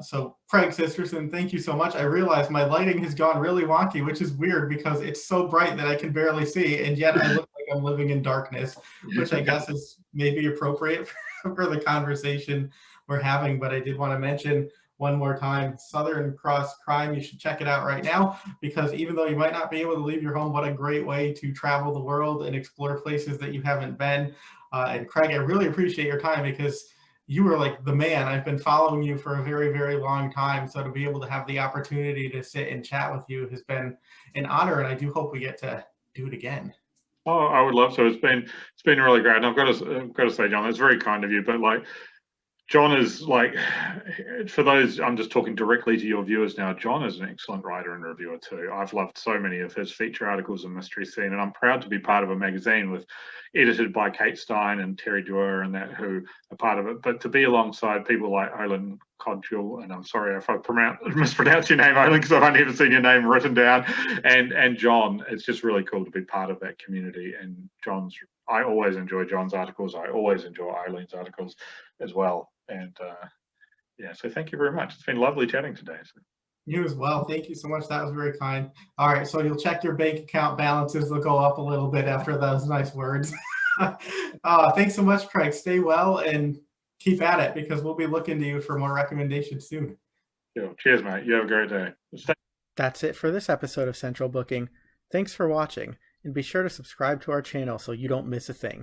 So Craig Sisterson, thank you so much. I realize my lighting has gone really wonky, which is weird because it's so bright that I can barely see, and yet I look like I'm living in darkness, which I guess is maybe appropriate for the conversation we're having. But I did want to mention one more time, Southern Cross Crime. You should check it out right now, because even though you might not be able to leave your home, what a great way to travel the world and explore places that you haven't been. And Craig, I really appreciate your time, because you were like the man. I've been following you for a very, very long time. So to be able to have the opportunity to sit and chat with you has been an honor. And I do hope we get to do it again. Oh, I would love to. It's been really great. And I've got to say, John, that's very kind of you. But like, John is like, for those, I'm just talking directly to your viewers now, John is an excellent writer and reviewer too. I've loved so many of his feature articles in Mystery Scene, and I'm proud to be part of a magazine edited by Kate Stein and Terry Dewar and that, who are part of it. But to be alongside people like Olin Codjul, and I'm sorry if I mispronounce your name, Olin, because I've never seen your name written down, and John, it's just really cool to be part of that community. And I always enjoy John's articles. I always enjoy Eileen's articles as well. And so thank you very much. It's been lovely chatting today. So. You as well. Thank you so much. That was very kind. All right, so you'll check your bank account balances. They'll go up a little bit after those nice words. Thanks so much, Craig. Stay well and keep at it, because we'll be looking to you for more recommendations soon. Cheers, mate. You have a great day. That's it for this episode of Central Booking. Thanks for watching, and be sure to subscribe to our channel so you don't miss a thing.